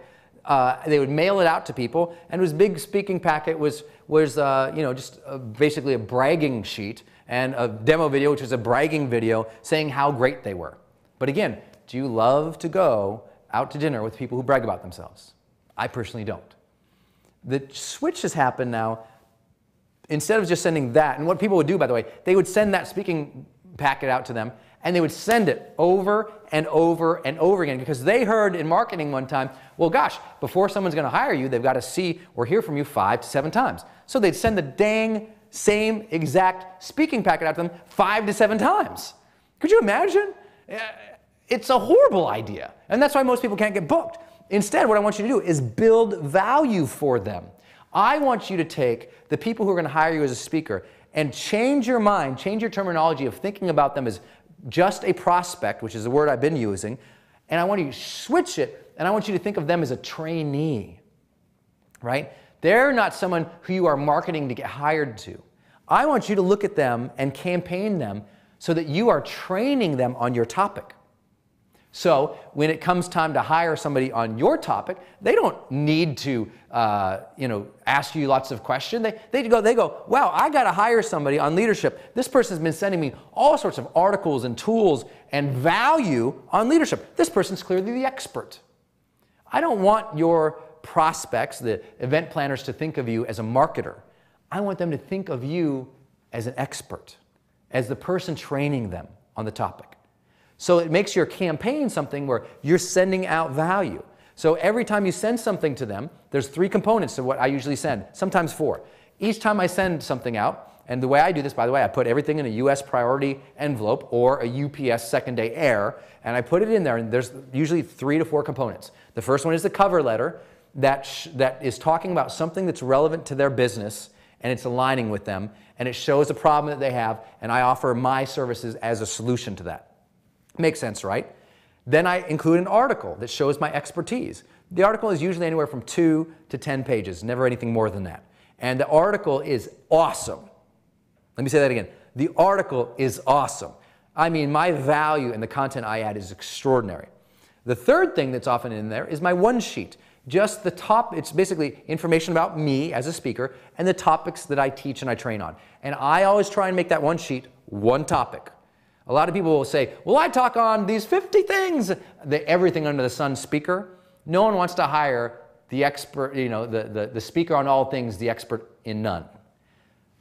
they would mail it out to people, and this big speaking packet was just basically a bragging sheet, and a demo video, which was a bragging video, saying how great they were. But again, do you love to go out to dinner with people who brag about themselves? I personally don't. The switch has happened now. Instead of just sending that, and what people would do, by the way, they would send that speaking packet out to them, and they would send it over and over and over again, because they heard in marketing one time, well, gosh, before someone's going to hire you, they've got to see or hear from you 5 to 7 times. So they'd send the dang same exact speaking packet out to them 5 to 7 times. Could you imagine? It's a horrible idea, and that's why most people can't get booked. Instead, what I want you to do is build value for them. I want you to take the people who are going to hire you as a speaker and change your mind, change your terminology of thinking about them as just a prospect, which is the word I've been using, and I want you to switch it, and I want you to think of them as a trainee, right? They're not someone who you are marketing to get hired to. I want you to look at them and campaign them so that you are training them on your topic. So when it comes time to hire somebody on your topic, they don't need to ask you lots of questions. They go, wow, I got to hire somebody on leadership. This person's been sending me all sorts of articles and tools and value on leadership. This person's clearly the expert. I don't want your prospects, the event planners, to think of you as a marketer. I want them to think of you as an expert, as the person training them on the topic. So it makes your campaign something where you're sending out value. So every time you send something to them, there's 3 components to what I usually send, sometimes 4. Each time I send something out, and the way I do this, by the way, I put everything in a US priority envelope or a UPS second day air, and I put it in there, and there's usually 3 to 4 components. The first one is the cover letter that is talking about something that's relevant to their business, and it's aligning with them, and it shows a problem that they have, and I offer my services as a solution to that. Makes sense, right? Then I include an article that shows my expertise. The article is usually anywhere from 2 to 10 pages, never anything more than that. And the article is awesome. Let me say that again. The article is awesome. I mean, my value and the content I add is extraordinary. The third thing that's often in there is my one sheet. Just the top, it's basically information about me as a speaker and the topics that I teach and I train on. And I always try and make that one sheet one topic. A lot of people will say, well, I talk on these 50 things, the everything under the sun speaker. No one wants to hire the expert, the speaker on all things, the expert in none.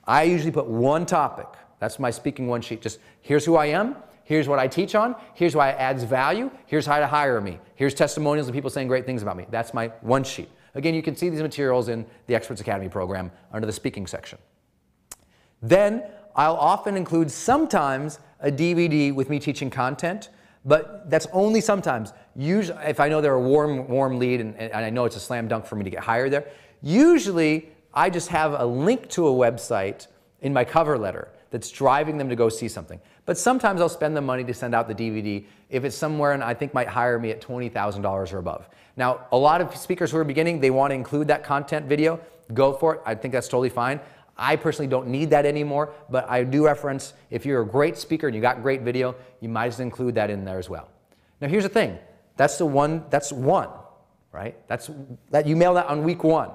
I usually put one topic. That's my speaking one sheet. Just here's who I am. Here's what I teach on. Here's why it adds value. Here's how to hire me. Here's testimonials of people saying great things about me. That's my one sheet. Again, you can see these materials in the Experts Academy program under the speaking section. Then I'll often include sometimes a DVD with me teaching content, but that's only sometimes. Usually, if I know they're a warm lead and I know it's a slam dunk for me to get hired there, usually I just have a link to a website in my cover letter that's driving them to go see something. But sometimes I'll spend the money to send out the DVD if it's somewhere and I think might hire me at $20,000 or above. Now, a lot of speakers who are beginning, they want to include that content video. Go for it. I think that's totally fine. I personally don't need that anymore, but I do reference if you're a great speaker and you got great video, you might as well include that in there as well. Now, here's the thing. That's one, right? That you mail that on week 1.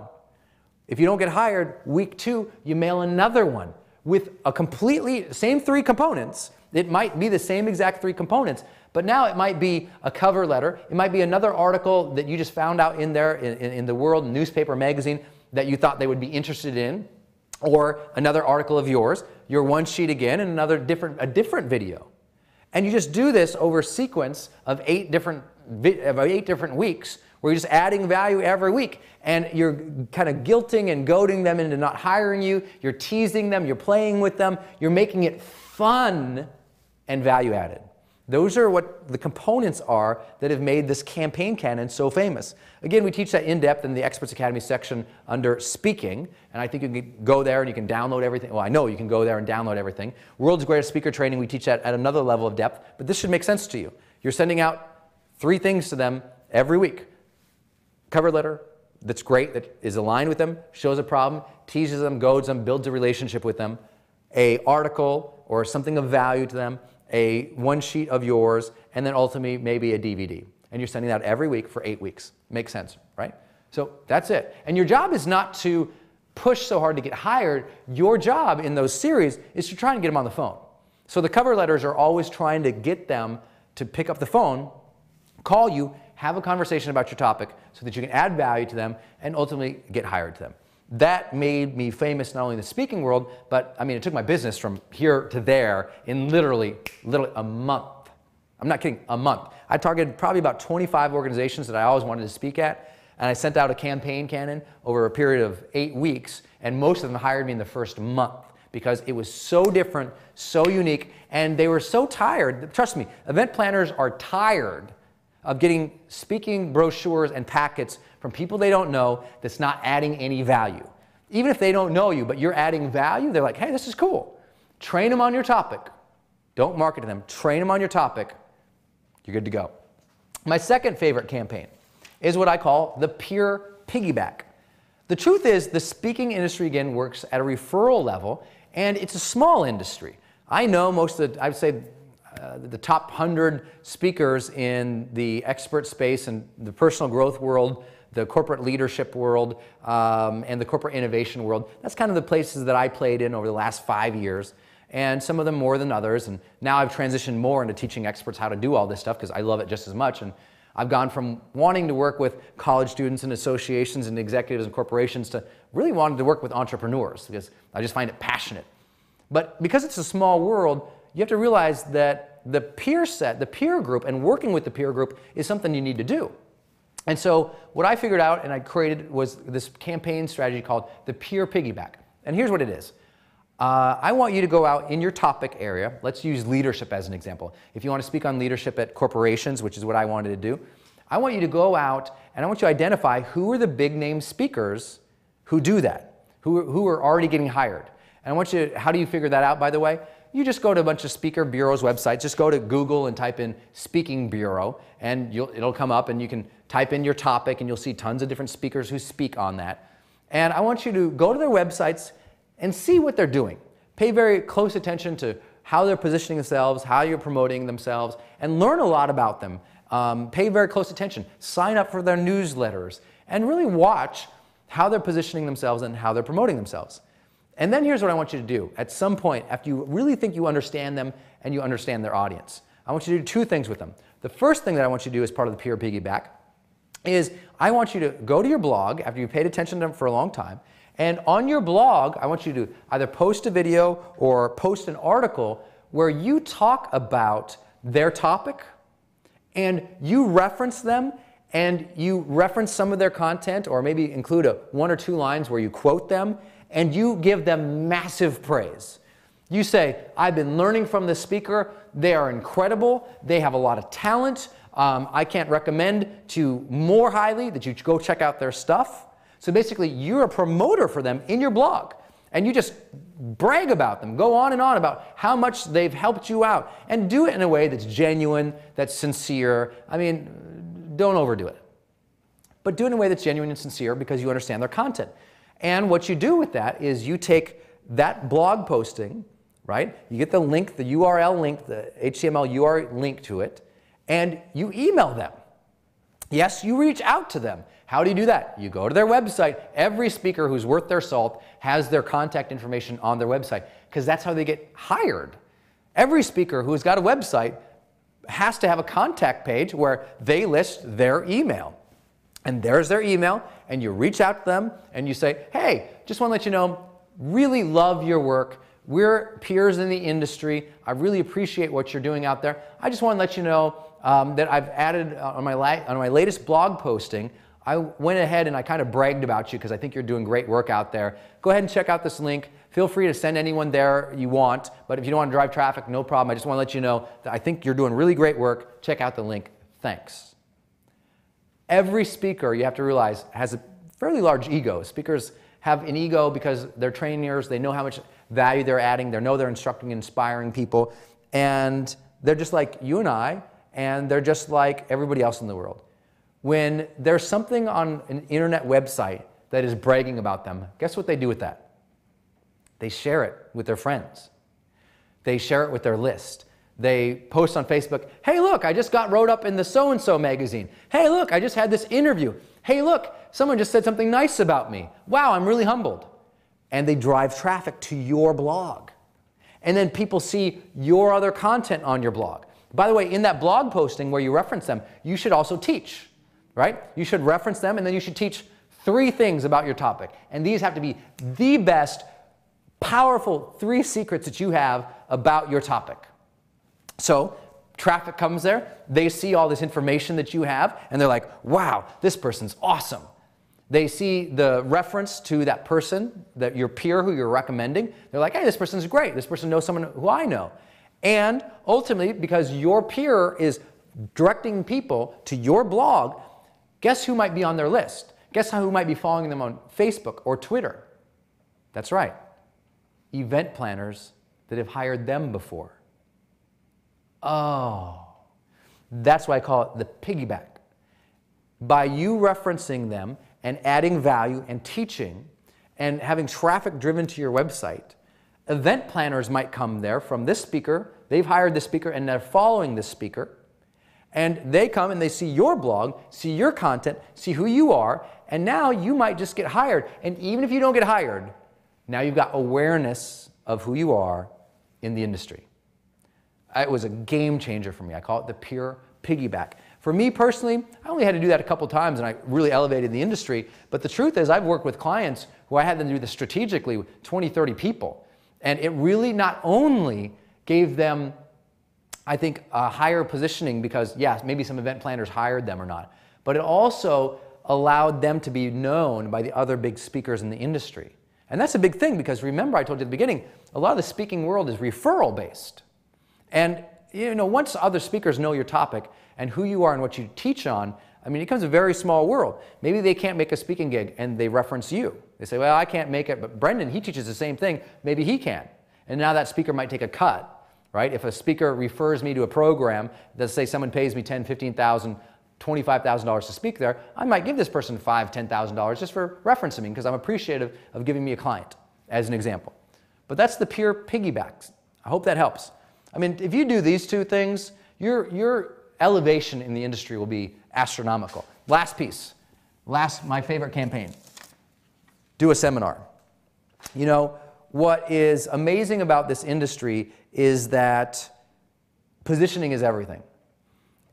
If you don't get hired, week 2, you mail another one with a completely same 3 components. It might be the same exact 3 components, but now it might be a cover letter. It might be another article that you just found out in there in the world, newspaper, magazine, that you thought they would be interested in, or another article of yours, your one sheet again, and a different video. And you just do this over a sequence of 8 different weeks, where you're just adding value every week. And you're kind of guilting and goading them into not hiring you. You're teasing them. You're playing with them. You're making it fun and value added. Those are what the components are that have made this campaign canon so famous. Again, we teach that in depth in the Experts Academy section under speaking. And I think you can go there and you can download everything. Well, I know you can go there and download everything. World's Greatest Speaker Training, we teach that at another level of depth. But this should make sense to you. You're sending out 3 things to them every week. Cover letter that's great, that is aligned with them, shows a problem, teases them, goads them, builds a relationship with them, a article or something of value to them, a one sheet of yours, and then ultimately maybe a DVD. And you're sending that every week for 8 weeks. Makes sense, right? So that's it. And your job is not to push so hard to get hired. Your job in those series is to try and get them on the phone. So the cover letters are always trying to get them to pick up the phone, call you, have a conversation about your topic so that you can add value to them and ultimately get hired to them. That made me famous not only in the speaking world, but I mean, it took my business from here to there in literally a month. I'm not kidding, a month. I targeted probably about 25 organizations that I always wanted to speak at, and I sent out a campaign canon over a period of 8 weeks, and most of them hired me in the first month because it was so different, so unique, and they were so tired. Trust me, event planners are tired of getting speaking brochures and packets from people they don't know that's not adding any value. Even if they don't know you, but you're adding value, they're like, hey, this is cool. Train them on your topic. Don't market to them. Train them on your topic. You're good to go. My second favorite campaign is what I call the peer piggyback. The truth is the speaking industry, again, works at a referral level, and it's a small industry. I know most of the, I would say, the top 100 speakers in the expert space and the personal growth world, the corporate leadership world, and the corporate innovation world. That's kind of the places that I played in over the last 5 years, and some of them more than others. And now I've transitioned more into teaching experts how to do all this stuff because I love it just as much. And I've gone from wanting to work with college students and associations and executives and corporations to really wanting to work with entrepreneurs because I just find it passionate. But because it's a small world, you have to realize that the peer set, the peer group, and working with the peer group is something you need to do. And so what I figured out and I created was this campaign strategy called the peer piggyback. And here's what it is. I want you to go out in your topic area. Let's use leadership as an example. If you want to speak on leadership at corporations, which is what I wanted to do, I want you to go out and I want you to identify who are the big name speakers who do that, who are already getting hired. And I want you to, how do you figure that out, by the way? You just go to a bunch of speaker bureaus' websites. Just go to Google and type in speaking bureau, and it'll come up, and you can type in your topic, and you'll see tons of different speakers who speak on that. And I want you to go to their websites and see what they're doing. Pay very close attention to how they're positioning themselves, how you're promoting themselves, and learn a lot about them. Pay very close attention. Sign up for their newsletters and really watch how they're positioning themselves and how they're promoting themselves. And then here's what I want you to do. At some point, after you really think you understand them and you understand their audience, I want you to do two things with them. The first thing that I want you to do as part of the peer piggyback is I want you to go to your blog after you've paid attention to them for a long time, and on your blog, I want you to either post a video or post an article where you talk about their topic and you reference them and you reference some of their content, or maybe include one or two lines where you quote them and you give them massive praise. You say, I've been learning from this speaker. They are incredible. They have a lot of talent. I can't recommend to more highly that you go check out their stuff. So basically, you're a promoter for them in your blog. And you just brag about them. Go on and on about how much they've helped you out. And do it in a way that's genuine, that's sincere. I mean, don't overdo it. But do it in a way that's genuine and sincere because you understand their content. And what you do with that is you take that blog posting, right? You get the link, the URL link, the HTML URL link to it, and you email them. Yes, you reach out to them. How do you do that? You go to their website. Every speaker who's worth their salt has their contact information on their website because that's how they get hired. Every speaker who's got a website has to have a contact page where they list their email. And there's their email, and you reach out to them and you say, hey, just want to let you know, really love your work. We're peers in the industry. I really appreciate what you're doing out there. I just want to let you know that I've added on my latest blog posting, I went ahead and I kind of bragged about you because I think you're doing great work out there. Go ahead and check out this link. Feel free to send anyone there you want, but if you don't want to drive traffic, no problem. I just want to let you know that I think you're doing really great work. Check out the link. Thanks. Every speaker, you have to realize, has a fairly large ego. Speakers have an ego because they're trainers. They know how much value they're adding. They know they're instructing and inspiring people. And they're just like you and I, and they're just like everybody else in the world. When there's something on an internet website that is bragging about them, guess what they do with that? They share it with their friends. They share it with their list. They post on Facebook, hey, look, I just got wrote up in the so-and-so magazine. Hey, look, I just had this interview. Hey, look, someone just said something nice about me. Wow, I'm really humbled. And they drive traffic to your blog. And then people see your other content on your blog. By the way, in that blog posting where you reference them, you should also teach, right? You should reference them, and then you should teach 3 things about your topic. And these have to be the best, powerful 3 secrets that you have about your topic. So traffic comes there, they see all this information that you have, and they're like, wow, this person's awesome. They see the reference to that person, that your peer who you're recommending. They're like, hey, this person's great. This person knows someone who I know. And ultimately, because your peer is directing people to your blog, guess who might be on their list? Guess who might be following them on Facebook or Twitter? That's right, event planners that have hired them before. Oh, that's why I call it the piggyback. By you referencing them and adding value and teaching and having traffic driven to your website, event planners might come there from this speaker. They've hired this speaker and they're following this speaker. And they come and they see your blog, see your content, see who you are, and now you might just get hired. And even if you don't get hired, now you've got awareness of who you are in the industry. It was a game changer for me. I call it the peer piggyback. For me personally, I only had to do that a couple times and I really elevated the industry. But the truth is I've worked with clients who I had them do this strategically with 20, 30 people. And it really not only gave them, I think, a higher positioning because, yes, maybe some event planners hired them or not, but it also allowed them to be known by the other big speakers in the industry. And that's a big thing because remember I told you at the beginning, a lot of the speaking world is referral based. And you know, once other speakers know your topic and who you are and what you teach on, I mean, it becomes a very small world. Maybe they can't make a speaking gig and they reference you. They say, well, I can't make it, but Brendan, he teaches the same thing. Maybe he can. And now that speaker might take a cut, right? If a speaker refers me to a program, let's say someone pays me $10,000, $15,000, $25,000 to speak there, I might give this person $5,000, $10,000 just for referencing me because I'm appreciative of giving me a client, as an example. But that's the peer piggybacks. I hope that helps. I mean, if you do these two things, your elevation in the industry will be astronomical. Last piece, my favorite campaign. Do a seminar. You know, what is amazing about this industry is that positioning is everything.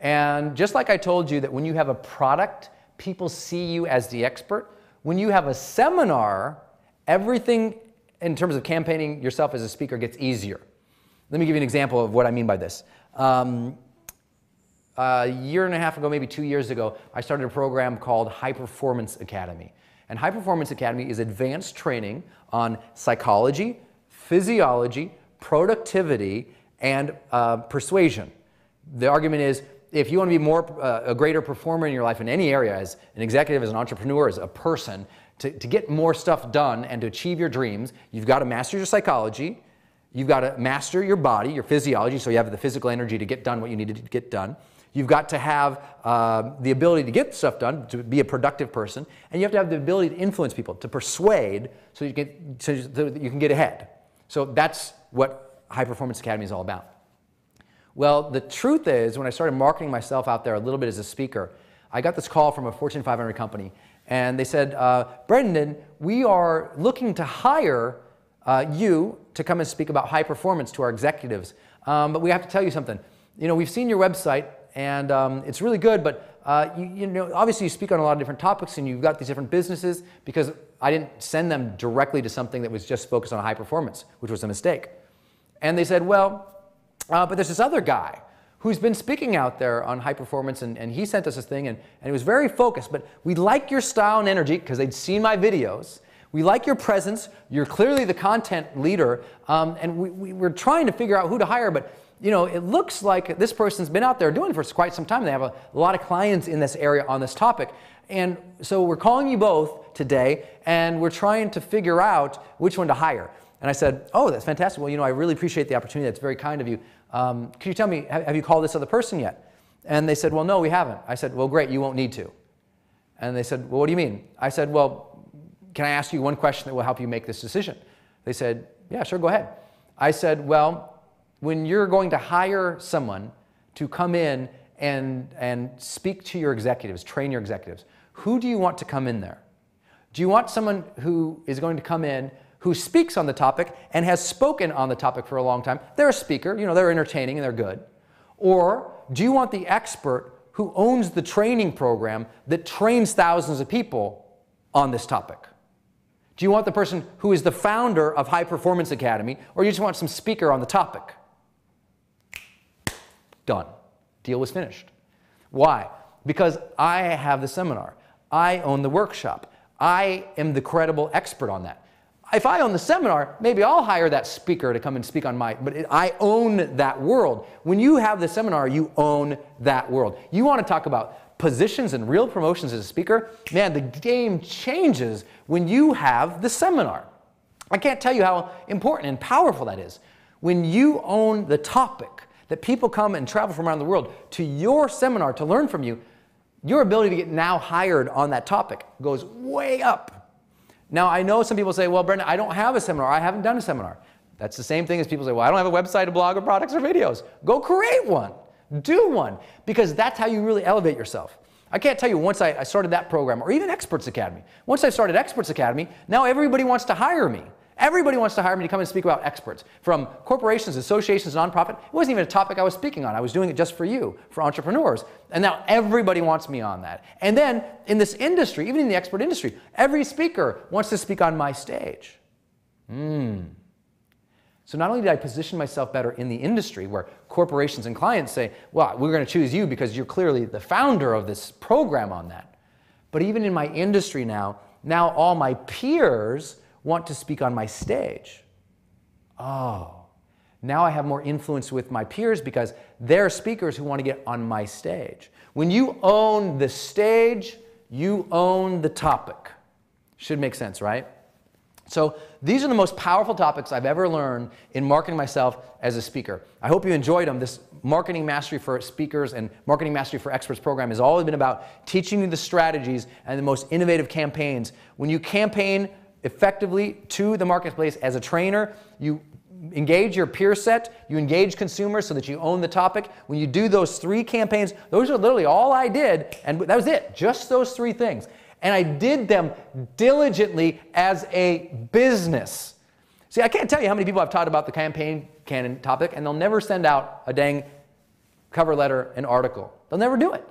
And just like I told you that when you have a product, people see you as the expert. When you have a seminar, everything in terms of campaigning yourself as a speaker gets easier. Let me give you an example of what I mean by this. A year and a half ago, maybe 2 years ago, I started a program called High Performance Academy. And High Performance Academy is advanced training on psychology, physiology, productivity, and persuasion. The argument is, if you want to be a greater performer in your life in any area, as an executive, as an entrepreneur, as a person, to get more stuff done and to achieve your dreams, you've got to master your psychology, you've got to master your body, your physiology, so you have the physical energy to get done what you need to get done. You've got to have the ability to get stuff done, to be a productive person, and you have to have the ability to influence people, to persuade, so that you can get ahead. So that's what High Performance Academy is all about. Well, the truth is, when I started marketing myself out there a little bit as a speaker, I got this call from a Fortune 500 company, and they said, Brendan, we are looking to hire you to come and speak about high performance to our executives, but we have to tell you something. You know, we've seen your website, and it's really good, but you know, obviously you speak on a lot of different topics, and you've got these different businesses, because I didn't send them directly to something that was just focused on high performance, which was a mistake. And they said, well, but there's this other guy who's been speaking out there on high performance, and he sent us this thing, and it was very focused, but we like your style and energy, because they'd seen my videos. We like your presence. You're clearly the content leader, and we're trying to figure out who to hire, but you know, it looks like this person's been out there doing it for quite some time. They have a lot of clients in this area on this topic. And so we're calling you both today, and we're trying to figure out which one to hire. And I said, oh, that's fantastic. Well, you know, I really appreciate the opportunity. That's very kind of you. Could you tell me, have you called this other person yet? And they said, well, no, we haven't. I said, well, great, you won't need to. And they said, well, what do you mean? I said, well, can I ask you one question that will help you make this decision? They said, yeah, sure, go ahead. I said, well, when you're going to hire someone to come in and speak to your executives, train your executives, who do you want to come in there? Do you want someone who is going to come in who speaks on the topic and has spoken on the topic for a long time? They're a speaker, you know, they're entertaining and they're good. Or do you want the expert who owns the training program that trains thousands of people on this topic? Do you want the person who is the founder of High Performance Academy, or you just want some speaker on the topic? Done. Deal was finished. Why? Because I have the seminar. I own the workshop. I am the credible expert on that. If I own the seminar, maybe I'll hire that speaker to come and speak on but I own that world. When you have the seminar, you own that world. You want to talk about positions and real promotions as a speaker? Man, the game changes when you have the seminar. I can't tell you how important and powerful that is. When you own the topic, that people come and travel from around the world to your seminar to learn from you, your ability to get now hired on that topic goes way up. Now, I know some people say, well, Brendan, I don't have a seminar. I haven't done a seminar. That's the same thing as people say, well, I don't have a website, a blog, or products, or videos. Go create one. Do one. Because that's how you really elevate yourself. I can't tell you, once I started that program, or even Experts Academy. Once I started Experts Academy, now everybody wants to hire me. Everybody wants to hire me to come and speak about experts. From corporations, associations, nonprofit. It wasn't even a topic I was speaking on. I was doing it just for you, for entrepreneurs. And now everybody wants me on that. And then in this industry, even in the expert industry, every speaker wants to speak on my stage. So not only did I position myself better in the industry, where corporations and clients say, well, we're going to choose you because you're clearly the founder of this program on that. But even in my industry now all my peers want to speak on my stage. Oh, now I have more influence with my peers because they're speakers who want to get on my stage. When you own the stage, you own the topic. Should make sense, right? So these are the most powerful topics I've ever learned in marketing myself as a speaker. I hope you enjoyed them. This Marketing Mastery for Speakers and Marketing Mastery for Experts program has always been about teaching you the strategies and the most innovative campaigns. When you campaign effectively to the marketplace as a trainer, you engage your peer set, you engage consumers so that you own the topic. When you do those 3 campaigns, those are literally all I did, and that was it, just those 3 things. And I did them diligently as a business. See, I can't tell you how many people I've taught about the campaign canon topic, and they'll never send out a dang cover letter, an article. They'll never do it.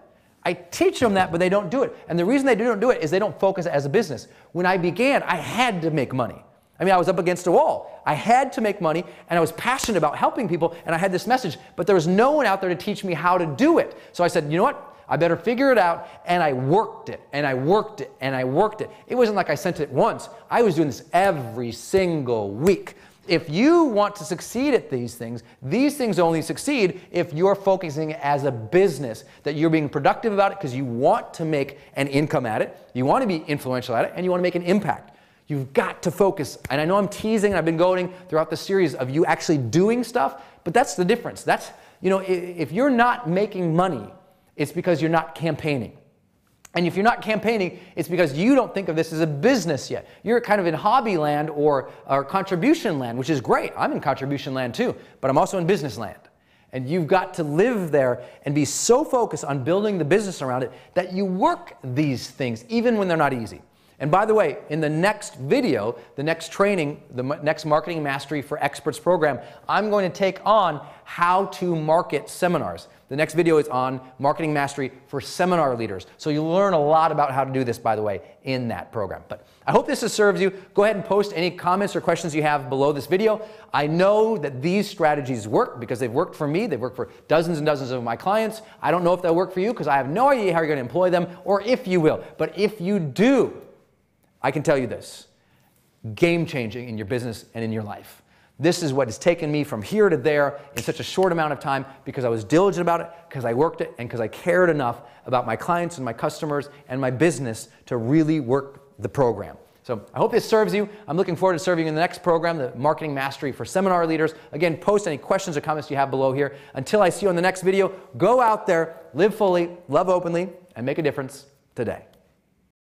I teach them that, but they don't do it. And the reason they don't do it is they don't focus as a business. When I began, I had to make money. I mean, I was up against a wall. I had to make money, and I was passionate about helping people, and I had this message, but there was no one out there to teach me how to do it. So I said, you know what? I better figure it out, and I worked it, and I worked it, and I worked it. It wasn't like I sent it once. I was doing this every single week. If you want to succeed at these things only succeed if you're focusing as a business, that you're being productive about it because you want to make an income at it, you want to be influential at it, and you want to make an impact. You've got to focus. And I know I'm teasing, and I've been going throughout the series of you actually doing stuff, but that's the difference. That's, you know, if you're not making money, it's because you're not campaigning. And if you're not campaigning, it's because you don't think of this as a business yet. You're kind of in hobby land or contribution land, which is great. I'm in contribution land too, but I'm also in business land. And you've got to live there and be so focused on building the business around it that you work these things, even when they're not easy. And by the way, in the next video, the next training, the next Marketing Mastery for Experts program, I'm going to take on how to market seminars. The next video is on Marketing Mastery for seminar leaders. So you'll learn a lot about how to do this, by the way, in that program. But I hope this has served you. Go ahead and post any comments or questions you have below this video. I know that these strategies work because they've worked for me. They've worked for dozens and dozens of my clients. I don't know if they'll work for you because I have no idea how you're going to employ them or if you will. But if you do, I can tell you this, game-changing in your business and in your life. This is what has taken me from here to there in such a short amount of time because I was diligent about it, because I worked it, and because I cared enough about my clients and my customers and my business to really work the program. So I hope this serves you. I'm looking forward to serving you in the next program, the Marketing Mastery for Seminar Leaders. Again, post any questions or comments you have below here. Until I see you in the next video, go out there, live fully, love openly, and make a difference today.